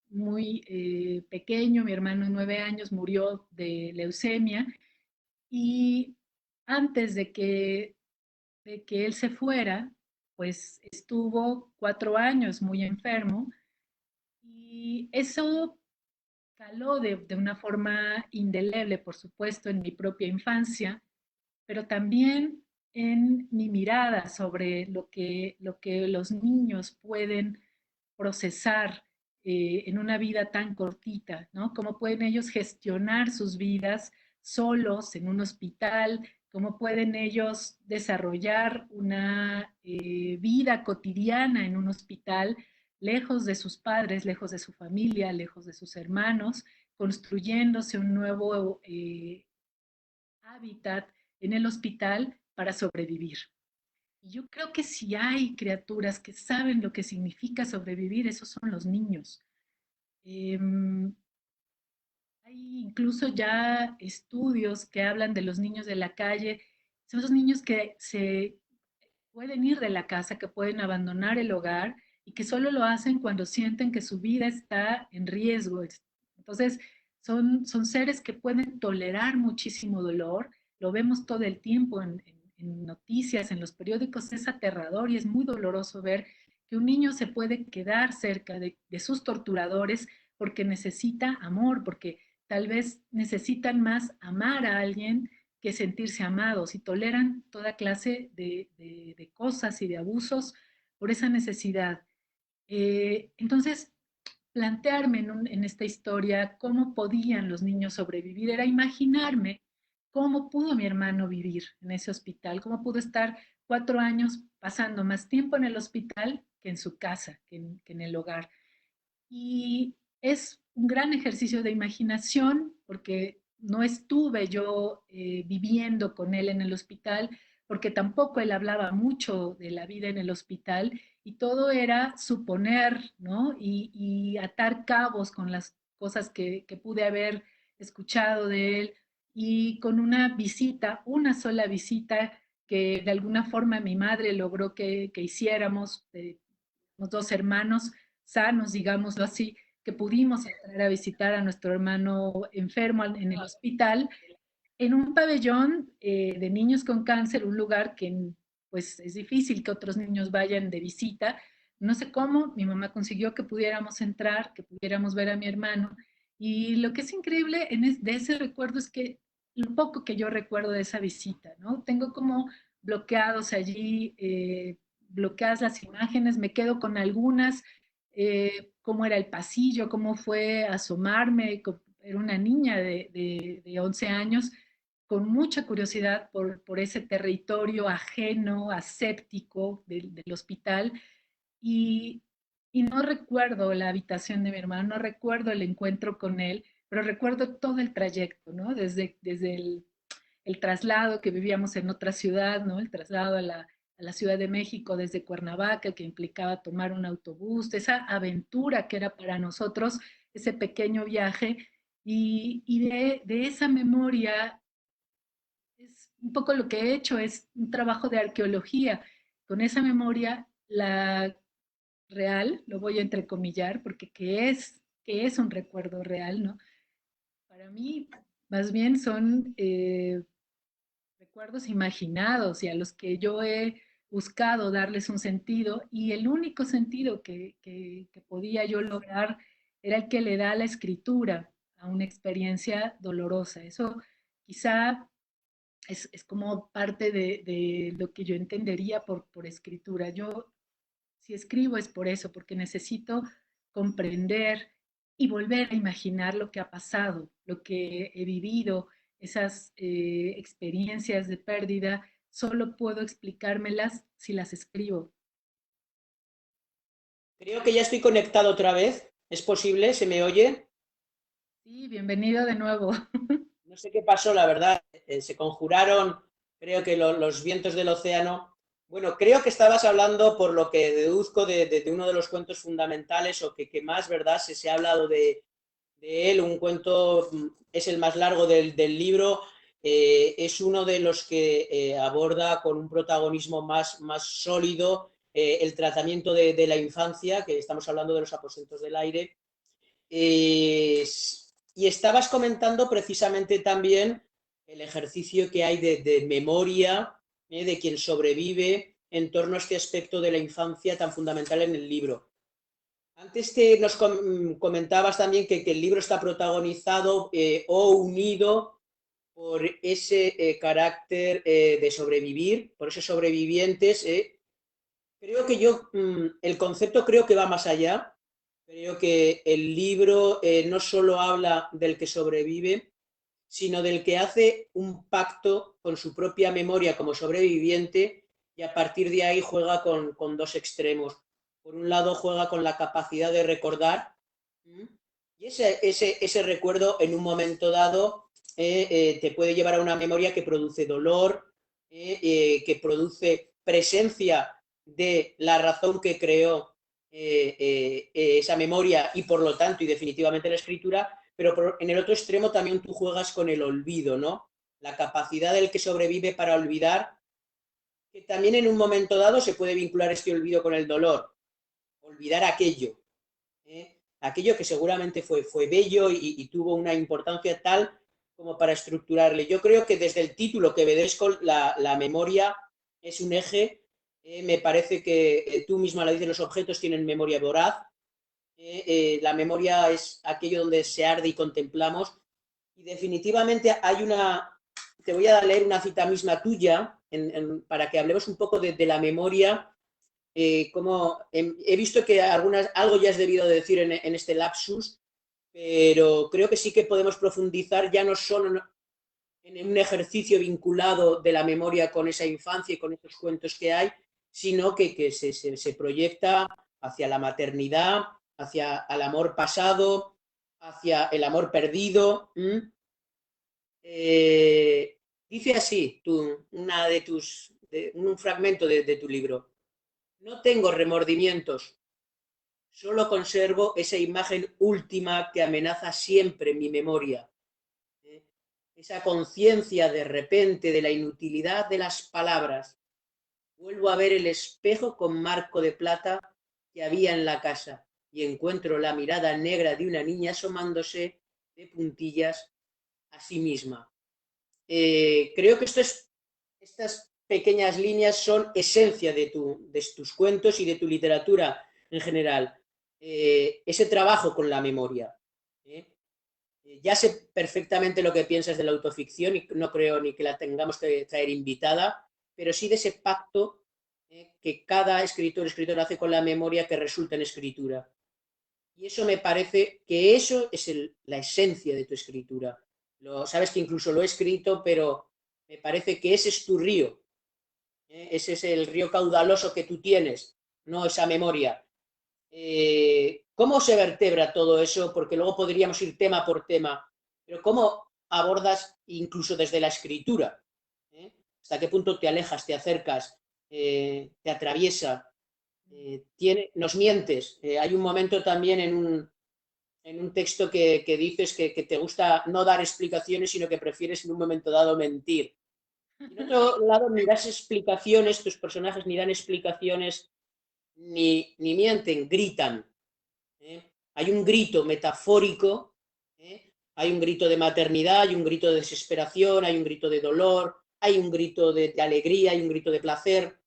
muy pequeño, mi hermano de 9 años murió de leucemia y antes de que él se fuera, pues estuvo 4 años muy enfermo y eso caló de una forma indeleble, por supuesto, en mi propia infancia, pero también en mi mirada sobre lo que los niños pueden procesar en una vida tan cortita, ¿no? Cómo pueden ellos gestionar sus vidas solos en un hospital, cómo pueden ellos desarrollar una vida cotidiana en un hospital, lejos de sus padres, lejos de su familia, lejos de sus hermanos, construyéndose un nuevo hábitat en el hospital para sobrevivir. Y yo creo que si hay criaturas que saben lo que significa sobrevivir, esos son los niños. Eh, Hay incluso ya estudios que hablan de los niños de la calle. Son esos niños que se pueden ir de la casa, que pueden abandonar el hogar y que solo lo hacen cuando sienten que su vida está en riesgo. Entonces, son seres que pueden tolerar muchísimo dolor. Lo vemos todo el tiempo en noticias, en los periódicos. Es aterrador y es muy doloroso ver que un niño se puede quedar cerca de sus torturadores porque necesita amor, porque tal vez necesitan más amar a alguien que sentirse amados y toleran toda clase de cosas y de abusos por esa necesidad. Entonces, plantearme en esta historia cómo podían los niños sobrevivir era imaginarme cómo pudo mi hermano vivir en ese hospital, cómo pudo estar 4 años pasando más tiempo en el hospital que en su casa, que en el hogar. Y es un gran ejercicio de imaginación porque no estuve yo viviendo con él en el hospital, porque tampoco él hablaba mucho de la vida en el hospital y todo era suponer, ¿no? Y atar cabos con las cosas que pude haber escuchado de él y con una visita, una sola visita que de alguna forma mi madre logró que hiciéramos, los dos hermanos sanos, digámoslo así, que pudimos entrar a visitar a nuestro hermano enfermo en el hospital, en un pabellón de niños con cáncer, un lugar que pues es difícil que otros niños vayan de visita. No sé cómo, mi mamá consiguió que pudiéramos entrar, que pudiéramos ver a mi hermano. Y lo que es increíble de ese recuerdo es que lo poco que yo recuerdo de esa visita, ¿no? Tengo como bloqueados allí, bloqueadas las imágenes, me quedo con algunas, cómo era el pasillo, cómo fue asomarme, era una niña de 11 años, con mucha curiosidad por ese territorio ajeno, aséptico del hospital. Y y no recuerdo la habitación de mi hermano, no recuerdo el encuentro con él, pero recuerdo todo el trayecto, ¿no? Desde el traslado que vivíamos en otra ciudad, ¿no? El traslado a la Ciudad de México desde Cuernavaca, que implicaba tomar un autobús, esa aventura que era para nosotros, ese pequeño viaje, y de esa memoria es un poco lo que he hecho, es un trabajo de arqueología. Con esa memoria, la real, lo voy a entrecomillar, porque que es un recuerdo real, ¿no? Para mí, más bien son recuerdos imaginados y a los que yo he buscado darles un sentido y el único sentido que podía yo lograr era el que le da la escritura a una experiencia dolorosa. Eso quizá es como parte de lo que yo entendería por escritura. Yo si escribo es por eso, porque necesito comprender y volver a imaginar lo que ha pasado, lo que he vivido, esas experiencias de pérdida, solo puedo explicármelas si las escribo.
Creo que ya estoy conectado otra vez. ¿Es posible? ¿Se me oye?
Sí, bienvenido de nuevo.
No sé qué pasó, la verdad. Se conjuraron, creo que los vientos del océano. Bueno, creo que estabas hablando, por lo que deduzco, de uno de los cuentos fundamentales o que más, ¿verdad? Se ha hablado de él. Un cuento es el más largo del libro. Es uno de los que aborda con un protagonismo más sólido el tratamiento de la infancia, que estamos hablando de los aposentos del aire. Eh, y estabas comentando precisamente también el ejercicio que hay de memoria de quien sobrevive en torno a este aspecto de la infancia tan fundamental en el libro. Antes nos comentabas también que el libro está protagonizado o unido por ese carácter de sobrevivir, por esos sobrevivientes. Creo que el concepto creo que va más allá. Creo que el libro no solo habla del que sobrevive, sino del que hace un pacto con su propia memoria como sobreviviente y a partir de ahí juega con dos extremos. Por un lado juega con la capacidad de recordar y ese recuerdo en un momento dado te puede llevar a una memoria que produce dolor, que produce presencia de la razón que creó esa memoria y por lo tanto y definitivamente la escritura, pero en el otro extremo también tú juegas con el olvido, ¿no? La capacidad del que sobrevive para olvidar, que también en un momento dado se puede vincular este olvido con el dolor, olvidar aquello, aquello que seguramente fue bello y tuvo una importancia tal como para estructurarle. Yo creo que desde el título que veréis con la memoria es un eje, me parece que tú misma lo dices, los objetos tienen memoria voraz, la memoria es aquello donde se arde y contemplamos, y definitivamente hay te voy a leer una cita misma tuya para que hablemos un poco de la memoria. Como he visto que algo ya has debido de decir en este lapsus, pero creo que sí que podemos profundizar ya no solo en un ejercicio vinculado de la memoria con esa infancia y con esos cuentos que hay, sino que se proyecta hacia la maternidad, hacia el amor pasado, hacia el amor perdido. Dice así un fragmento de tu libro. No tengo remordimientos, solo conservo esa imagen última que amenaza siempre mi memoria. Esa conciencia de repente de la inutilidad de las palabras. Vuelvo a ver el espejo con marco de plata que había en la casa y encuentro la mirada negra de una niña asomándose de puntillas a sí misma. Creo que estas pequeñas líneas son esencia de tus cuentos y de tu literatura en general. Ese trabajo con la memoria. Ya sé perfectamente lo que piensas de la autoficción y no creo ni que la tengamos que traer invitada, pero sí de ese pacto que cada escritor o escritora hace con la memoria que resulta en escritura. Y eso me parece que eso es la esencia de tu escritura. Sabes que incluso lo he escrito, pero me parece que ese es tu río. Ese es el río caudaloso que tú tienes, no esa memoria. ¿Cómo se vertebra todo eso? Porque luego podríamos ir tema por tema, pero ¿cómo abordas incluso desde la escritura? ¿Eh? ¿Hasta qué punto te alejas, te acercas, te atraviesa? Nos mientes. Hay un momento también en un texto que dices que te gusta no dar explicaciones, sino que prefieres en un momento dado mentir. Y en otro lado, ni das explicaciones, tus personajes ni dan explicaciones, ni mienten, gritan. ¿Eh? Hay un grito metafórico, ¿eh? Hay un grito de maternidad, hay un grito de desesperación, hay un grito de dolor, hay un grito de alegría, hay un grito de placer.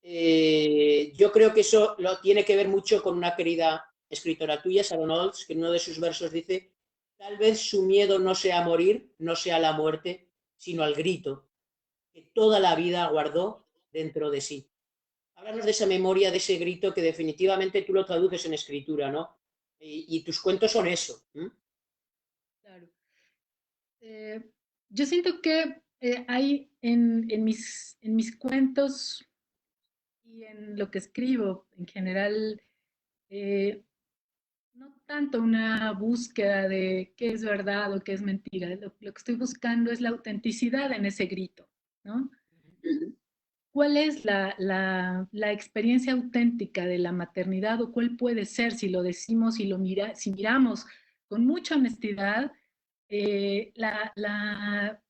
¿Eh? Yo creo que eso lo tiene que ver mucho con una querida escritora tuya, Sharon Olds, que en uno de sus versos dice, tal vez su miedo no sea morir, no sea la muerte, sino al grito que toda la vida guardó dentro de sí. Háblanos de esa memoria, de ese grito que definitivamente tú lo traduces en escritura, ¿no? Y tus cuentos son eso. ¿Mm?
Claro. Eh, yo siento que hay en mis cuentos y en lo que escribo en general, eh, no tanto una búsqueda de qué es verdad o qué es mentira. Lo que estoy buscando es la autenticidad en ese grito, ¿no? ¿Cuál es la experiencia auténtica de la maternidad o cuál puede ser si lo decimos y si miramos con mucha honestidad eh, la, la,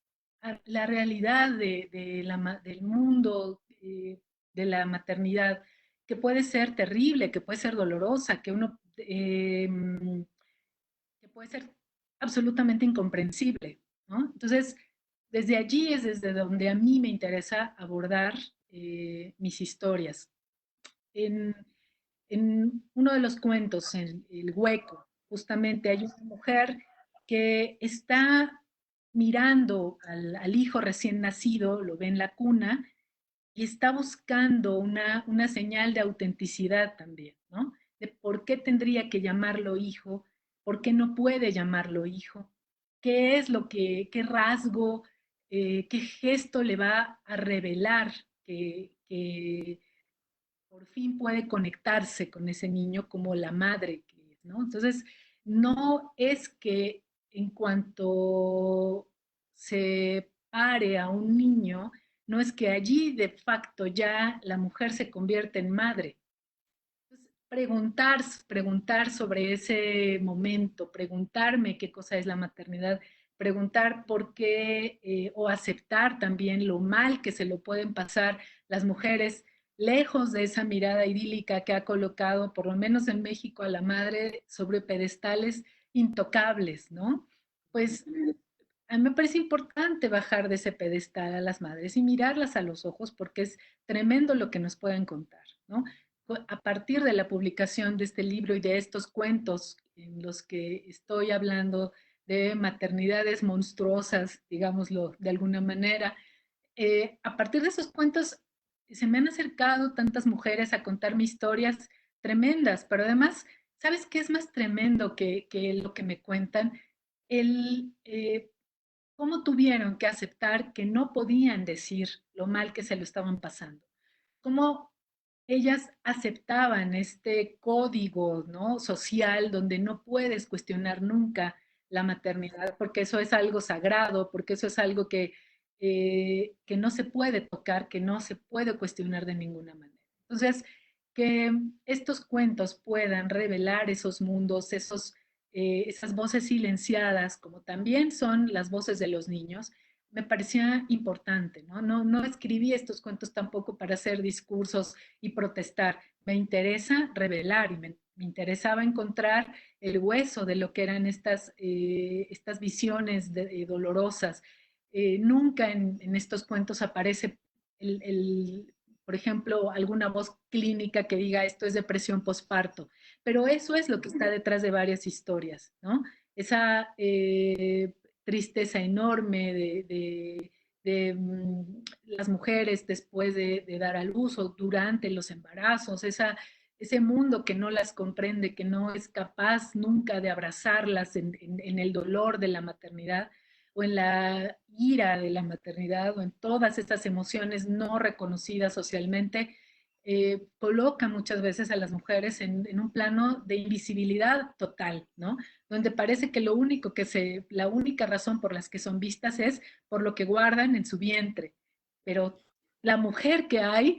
la realidad del mundo de la maternidad, que puede ser terrible, que puede ser dolorosa, que puede ser absolutamente incomprensible, ¿no? Entonces, desde allí es desde donde a mí me interesa abordar mis historias. En, en uno de los cuentos, en El Hueco, justamente hay una mujer que está mirando al hijo recién nacido, lo ve en la cuna, y está buscando una señal de autenticidad también, ¿no? De por qué tendría que llamarlo hijo, por qué no puede llamarlo hijo, qué es qué rasgo, qué gesto le va a revelar que por fin puede conectarse con ese niño como la madre que es, ¿no? Entonces, no es que en cuanto se pare a un niño, no es que allí de facto ya la mujer se convierte en madre. Entonces, preguntar sobre ese momento, preguntarme qué cosa es la maternidad, preguntar por qué o aceptar también lo mal que se lo pueden pasar las mujeres lejos de esa mirada idílica que ha colocado, por lo menos en México, a la madre sobre pedestales intocables, ¿no? Pues a mí me parece importante bajar de ese pedestal a las madres y mirarlas a los ojos porque es tremendo lo que nos pueden contar, ¿no? A partir de la publicación de este libro y de estos cuentos en los que estoy hablando de maternidades monstruosas, digámoslo de alguna manera, a partir de esos cuentos se me han acercado tantas mujeres a contarme historias tremendas, pero además, ¿sabes qué es más tremendo que lo que me cuentan? El cómo tuvieron que aceptar que no podían decir lo mal que se lo estaban pasando. Cómo ellas aceptaban este código, ¿no? social donde no puedes cuestionar nunca la maternidad, porque eso es algo sagrado, porque eso es algo que no se puede tocar, que no se puede cuestionar de ninguna manera. Entonces, que estos cuentos puedan revelar esos mundos, esas voces silenciadas, como también son las voces de los niños, me parecía importante, ¿no? No escribí estos cuentos tampoco para hacer discursos y protestar. Me interesa revelar y me interesaba encontrar el hueso de lo que eran estas visiones dolorosas. Nunca en estos cuentos aparece por ejemplo, alguna voz clínica que diga esto es depresión postparto, pero eso es lo que está detrás de varias historias, ¿no? Esa tristeza enorme de las mujeres después de dar a luz o durante los embarazos, ese mundo que no las comprende, que no es capaz nunca de abrazarlas en el dolor de la maternidad o en la ira de la maternidad o en todas estas emociones no reconocidas socialmente, coloca muchas veces a las mujeres en un plano de invisibilidad total, ¿no? Donde parece que la única razón por las que son vistas es por lo que guardan en su vientre, pero la mujer que hay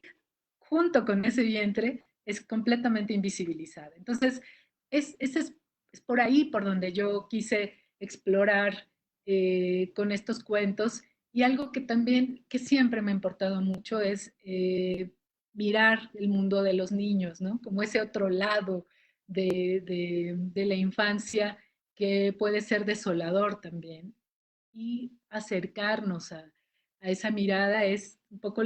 junto con ese vientre es completamente invisibilizada. Entonces, es por ahí por donde yo quise explorar con estos cuentos. Y algo que también, que siempre me ha importado mucho es mirar el mundo de los niños, ¿no? Como ese otro lado de la infancia que puede ser desolador también. Y acercarnos a esa mirada es un poco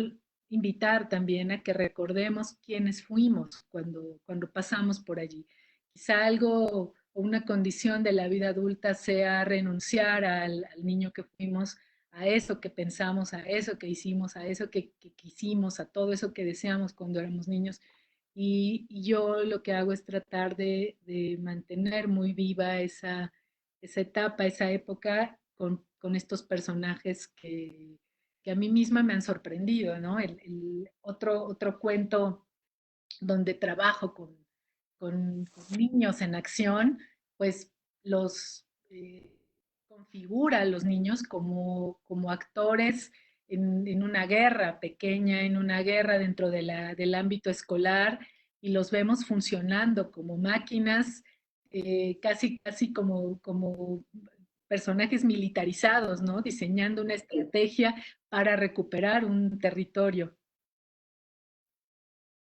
invitar también a que recordemos quiénes fuimos cuando pasamos por allí. Quizá algo o una condición de la vida adulta sea renunciar al niño que fuimos, a eso que pensamos, a eso que hicimos, a eso que quisimos, a todo eso que deseamos cuando éramos niños. Y yo lo que hago es tratar de mantener muy viva esa etapa, esa época con estos personajes que a mí misma me han sorprendido, ¿no? Otro cuento donde trabajo con niños en acción, pues los configura a los niños como actores en una guerra pequeña, en una guerra dentro del ámbito escolar, y los vemos funcionando como máquinas, casi como personajes militarizados, ¿no? Diseñando una estrategia para recuperar un territorio.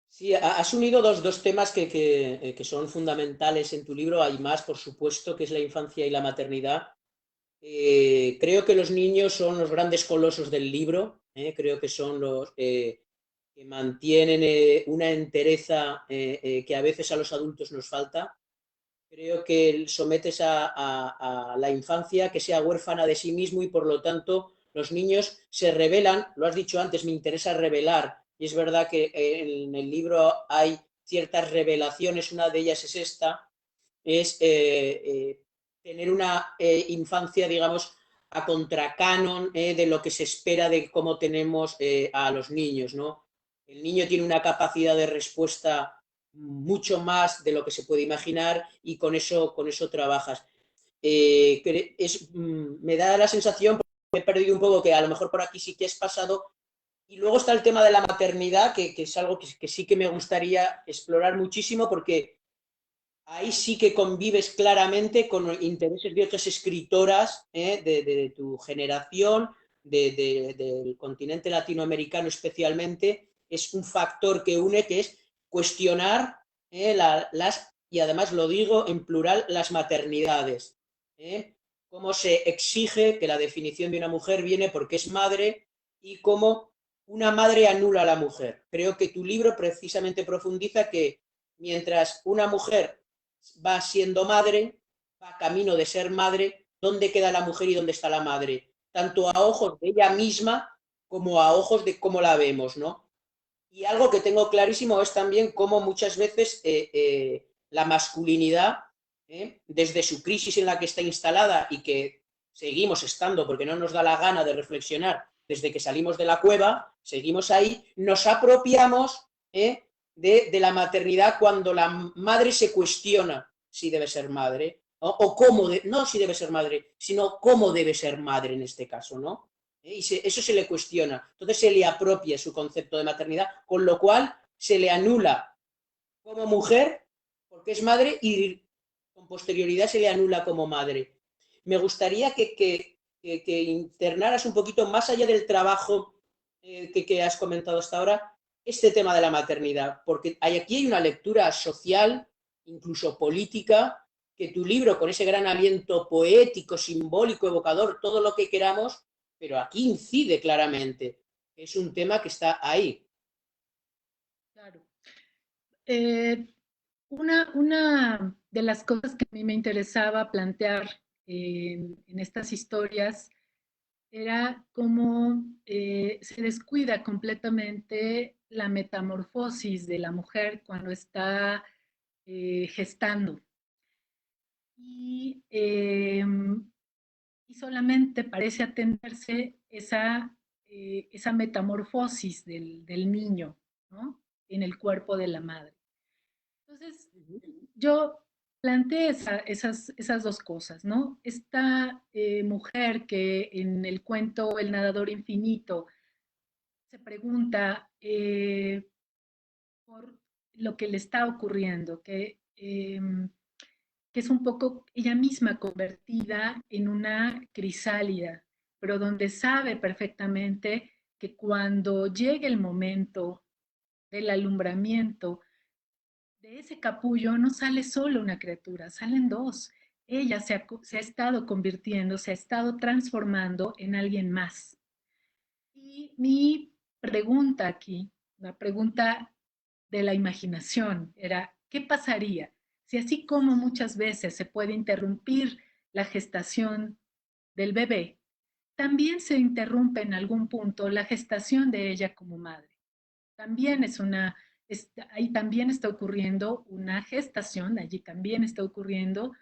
Sí, has unido dos temas que son fundamentales en tu libro. Hay más, por supuesto, que es la infancia y la maternidad. Creo que los niños son los grandes colosos del libro. Creo que son los que mantienen una entereza que a veces a los adultos nos falta. Creo que sometes a la infancia que sea huérfana de sí mismo y por lo tanto los niños se rebelan, lo has dicho antes, me interesa revelar y es verdad que en el libro hay ciertas revelaciones, una de ellas es esta, es tener una infancia, digamos, a contracanon de lo que se espera de cómo tenemos a los niños, ¿no? El niño tiene una capacidad de respuesta mucho más de lo que se puede imaginar y con eso trabajas. Me da la sensación, me he perdido un poco, que a lo mejor por aquí sí que has pasado. Y luego está el tema de la maternidad, que es algo que sí que me gustaría explorar muchísimo, porque ahí sí que convives claramente con intereses de otras escritoras de tu generación, del continente latinoamericano especialmente. Es un factor que une, que es cuestionar y además lo digo en plural, las maternidades. Cómo se exige que la definición de una mujer viene porque es madre y cómo una madre anula a la mujer. Creo que tu libro precisamente profundiza que mientras una mujer va siendo madre, va camino de ser madre, ¿dónde queda la mujer y dónde está la madre? Tanto a ojos de ella misma como a ojos de cómo la vemos, ¿no? Y algo que tengo clarísimo es también cómo muchas veces la masculinidad, desde su crisis en la que está instalada y que seguimos estando porque no nos da la gana de reflexionar desde que salimos de la cueva, seguimos ahí, nos apropiamos de la maternidad cuando la madre se cuestiona si debe ser madre, o cómo, no si debe ser madre, sino cómo debe ser madre en este caso, ¿no? Eso se le cuestiona. Entonces se le apropia su concepto de maternidad, con lo cual se le anula como mujer, porque es madre, y con posterioridad se le anula como madre. Me gustaría que internaras un poquito más allá del trabajo que has comentado hasta ahora, este tema de la maternidad, porque aquí hay una lectura social, incluso política, que tu libro, con ese gran aliento poético, simbólico, evocador, todo lo que queramos, pero aquí incide claramente. Es un tema que está ahí.
Claro. Eh, una de las cosas que a mí me interesaba plantear en estas historias era cómo se descuida completamente la metamorfosis de la mujer cuando está gestando. Y, eh, y solamente parece atenderse esa metamorfosis del niño, ¿no? en el cuerpo de la madre. Entonces, yo planteé esas dos cosas, ¿no? Esta mujer que en el cuento El nadador infinito se pregunta por lo que le está ocurriendo, que es un poco ella misma convertida en una crisálida, pero donde sabe perfectamente que cuando llegue el momento del alumbramiento, de ese capullo no sale solo una criatura, salen dos. Ella se ha estado convirtiendo, se ha estado transformando en alguien más. Y mi pregunta aquí, la pregunta de la imaginación, era, ¿qué pasaría si así como muchas veces se puede interrumpir la gestación del bebé, también se interrumpe en algún punto la gestación de ella como madre? También ahí también está ocurriendo una gestación, allí también está ocurriendo,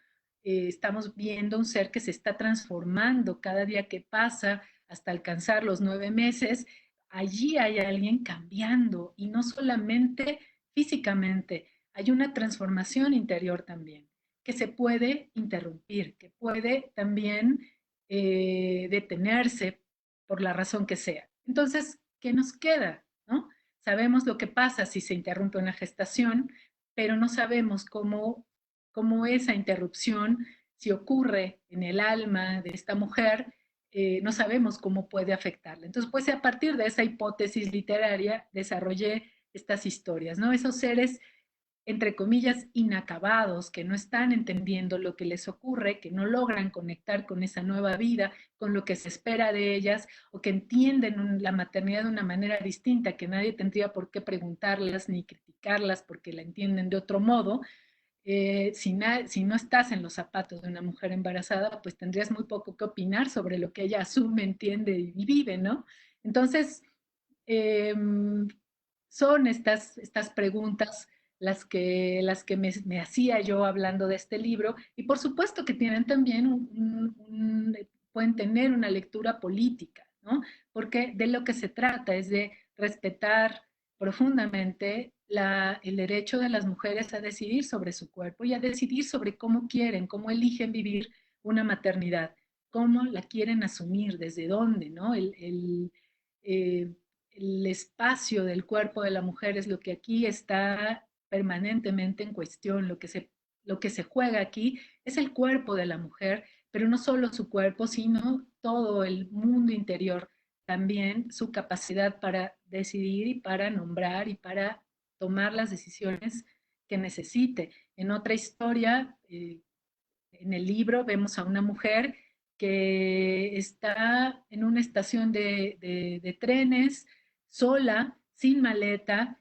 estamos viendo un ser que se está transformando cada día que pasa hasta alcanzar los 9 meses. Allí hay alguien cambiando y no solamente físicamente, hay una transformación interior también que se puede interrumpir, que puede también detenerse por la razón que sea. Entonces, ¿qué nos queda? ¿No? Sabemos lo que pasa si se interrumpe una gestación, pero no sabemos cómo esa interrupción, si ocurre en el alma de esta mujer, no sabemos cómo puede afectarla. Entonces, pues a partir de esa hipótesis literaria desarrollé estas historias, ¿no? Esos seres entre comillas, inacabados, que no están entendiendo lo que les ocurre, que no logran conectar con esa nueva vida, con lo que se espera de ellas, o que entienden la maternidad de una manera distinta, que nadie tendría por qué preguntarlas ni criticarlas porque la entienden de otro modo. Si no estás en los zapatos de una mujer embarazada, pues tendrías muy poco que opinar sobre lo que ella asume, entiende y vive, ¿no? Entonces, eh, son estas preguntas las que me hacía yo hablando de este libro, y por supuesto que tienen también pueden tener una lectura política, ¿no? Porque de lo que se trata es de respetar profundamente el derecho de las mujeres a decidir sobre su cuerpo y a decidir sobre cómo quieren, cómo eligen vivir una maternidad, cómo la quieren asumir, desde dónde, ¿no? El espacio del cuerpo de la mujer es lo que aquí está permanentemente en cuestión. Lo que se juega aquí es el cuerpo de la mujer, pero no solo su cuerpo, sino todo el mundo interior, también su capacidad para decidir y para nombrar y para tomar las decisiones que necesite. En otra historia, en el libro vemos a una mujer que está en una estación de trenes, sola, sin maleta,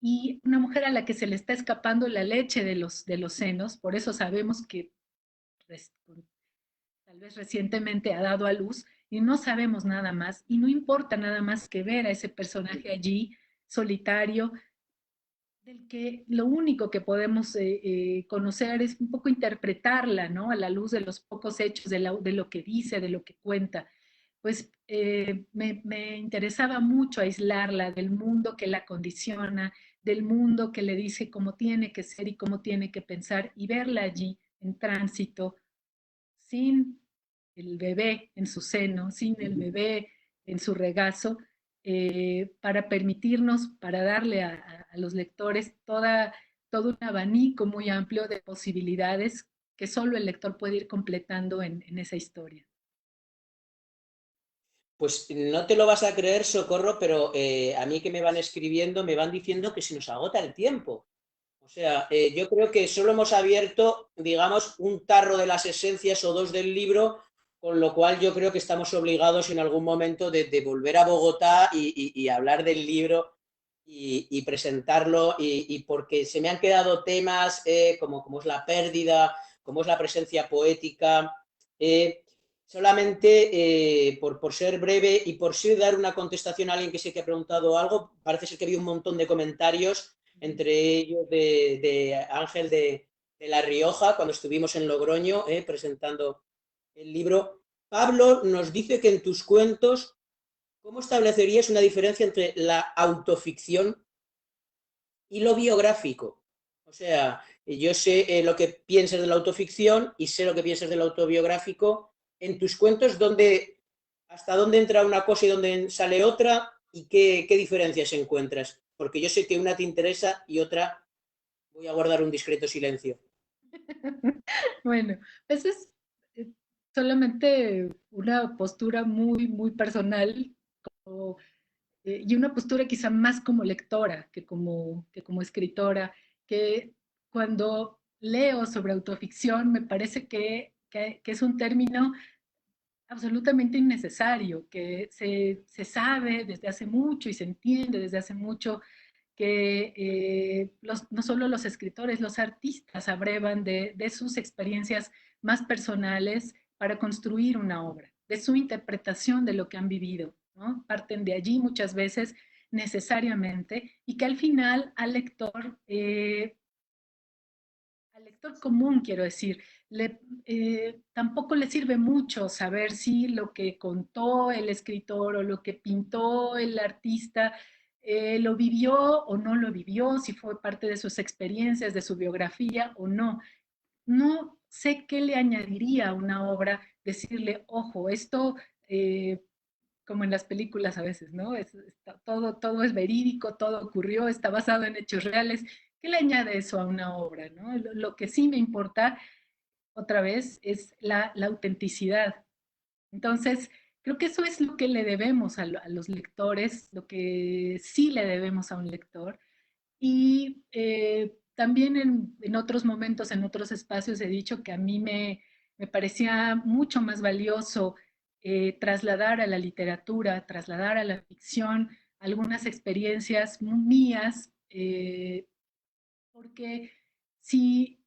y una mujer a la que se le está escapando la leche de los senos. Por eso sabemos que tal vez recientemente ha dado a luz, y no sabemos nada más, y no importa nada más que ver a ese personaje allí, solitario, del que lo único que podemos conocer es un poco interpretarla, ¿no? A la luz de los pocos hechos, de lo que dice, de lo que cuenta. Pues me interesaba mucho aislarla del mundo que la condiciona, del mundo que le dice cómo tiene que ser y cómo tiene que pensar, y verla allí en tránsito, sin el bebé en su seno, sin el bebé en su regazo, para permitirnos, para darle a los lectores todo un abanico muy amplio de posibilidades que solo el lector puede ir completando en esa historia.
Pues no te lo vas a creer, Socorro, pero a mí que me van escribiendo me van diciendo que se nos agota el tiempo. O sea, yo creo que solo hemos abierto, digamos, un tarro de las esencias o dos del libro, con lo cual yo creo que estamos obligados en algún momento de volver a Bogotá y hablar del libro y presentarlo, y porque se me han quedado temas como es la pérdida, como es la presencia poética. eh, Solamente por ser breve y por sí dar una contestación a alguien que sé que ha preguntado algo, parece ser que había un montón de comentarios, entre ellos de Ángel de La Rioja, cuando estuvimos en Logroño presentando el libro. Pablo nos dice que en tus cuentos, ¿cómo establecerías una diferencia entre la autoficción y lo biográfico. O sea, yo sé lo que piensas de la autoficción y sé lo que piensas del autobiográfico. En tus cuentos, ¿hasta dónde entra una cosa y dónde sale otra? ¿Y qué diferencias encuentras? Porque yo sé que una te interesa y otra voy a guardar un discreto silencio.
Bueno, pues es eh, solamente una postura muy, muy personal o, y una postura quizá más como lectora que como escritora, que cuando leo sobre autoficción me parece que es un término absolutamente innecesario, que se sabe desde hace mucho y se entiende desde hace mucho que no solo los escritores, los artistas abrevan de sus experiencias más personales para construir una obra, de su interpretación de lo que han vivido, ¿no? Parten de allí muchas veces necesariamente y que al final al lector común, quiero decir, tampoco le sirve mucho saber si lo que contó el escritor o lo que pintó el artista lo vivió o no lo vivió, si fue parte de sus experiencias, de su biografía o no. No sé qué le añadiría a una obra decirle, ojo, esto como en las películas a veces, ¿no? Todo es verídico, todo ocurrió, está basado en hechos reales. ¿Qué le añade eso a una obra, no? Lo que sí me importa, otra vez, es la autenticidad. Entonces, creo que eso es lo que le debemos a los lectores, lo que sí le debemos a un lector. Y también en otros momentos, en otros espacios, he dicho que a mí me parecía mucho más valioso trasladar a la literatura, trasladar a la ficción algunas experiencias mías, porque si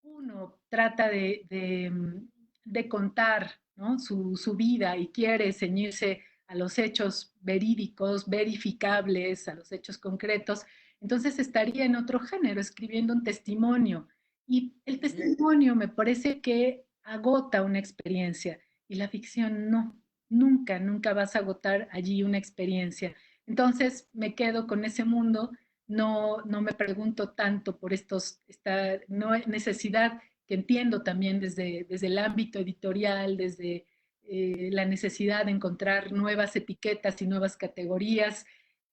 uno trata de contar, ¿no? Su vida y quiere ceñirse a los hechos verídicos, verificables, a los hechos concretos, entonces estaría en otro género, escribiendo un testimonio. Y el testimonio me parece que agota una experiencia y la ficción no. Nunca, nunca vas a agotar allí una experiencia. Entonces me quedo con ese mundo, no me pregunto tanto por esta no necesidad que entiendo también desde el ámbito editorial, desde la necesidad de encontrar nuevas etiquetas y nuevas categorías.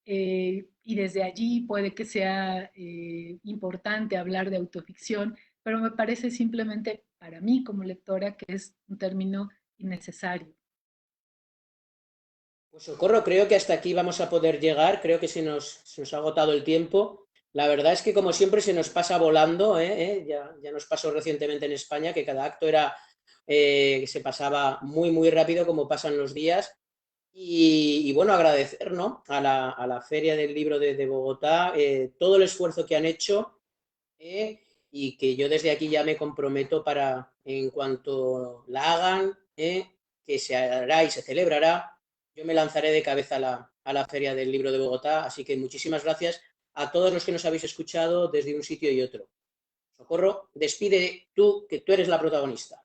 Y desde allí puede que sea importante hablar de autoficción, pero me parece simplemente para mí como lectora que es un término innecesario.
Pues Socorro, creo que hasta aquí vamos a poder llegar, creo que se nos ha agotado el tiempo. La verdad es que como siempre se nos pasa volando, ¿eh? Ya nos pasó recientemente en España que cada acto que se pasaba muy, muy rápido como pasan los días. Y bueno, agradecer, ¿no? a la Feria del Libro de Bogotá todo el esfuerzo que han hecho eh, y que yo desde aquí ya me comprometo para, en cuanto la hagan, que se hará y se celebrará, yo me lanzaré de cabeza a la Feria del Libro de Bogotá. Así que muchísimas gracias a todos los que nos habéis escuchado desde un sitio y otro. Socorro, despide tú, que tú eres la protagonista.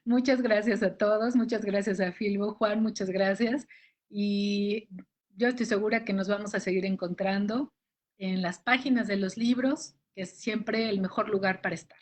Muchas gracias a todos, muchas gracias a Filbo, Juan, muchas gracias. Y yo estoy segura que nos vamos a seguir encontrando en las páginas de los libros, que es siempre el mejor lugar para estar.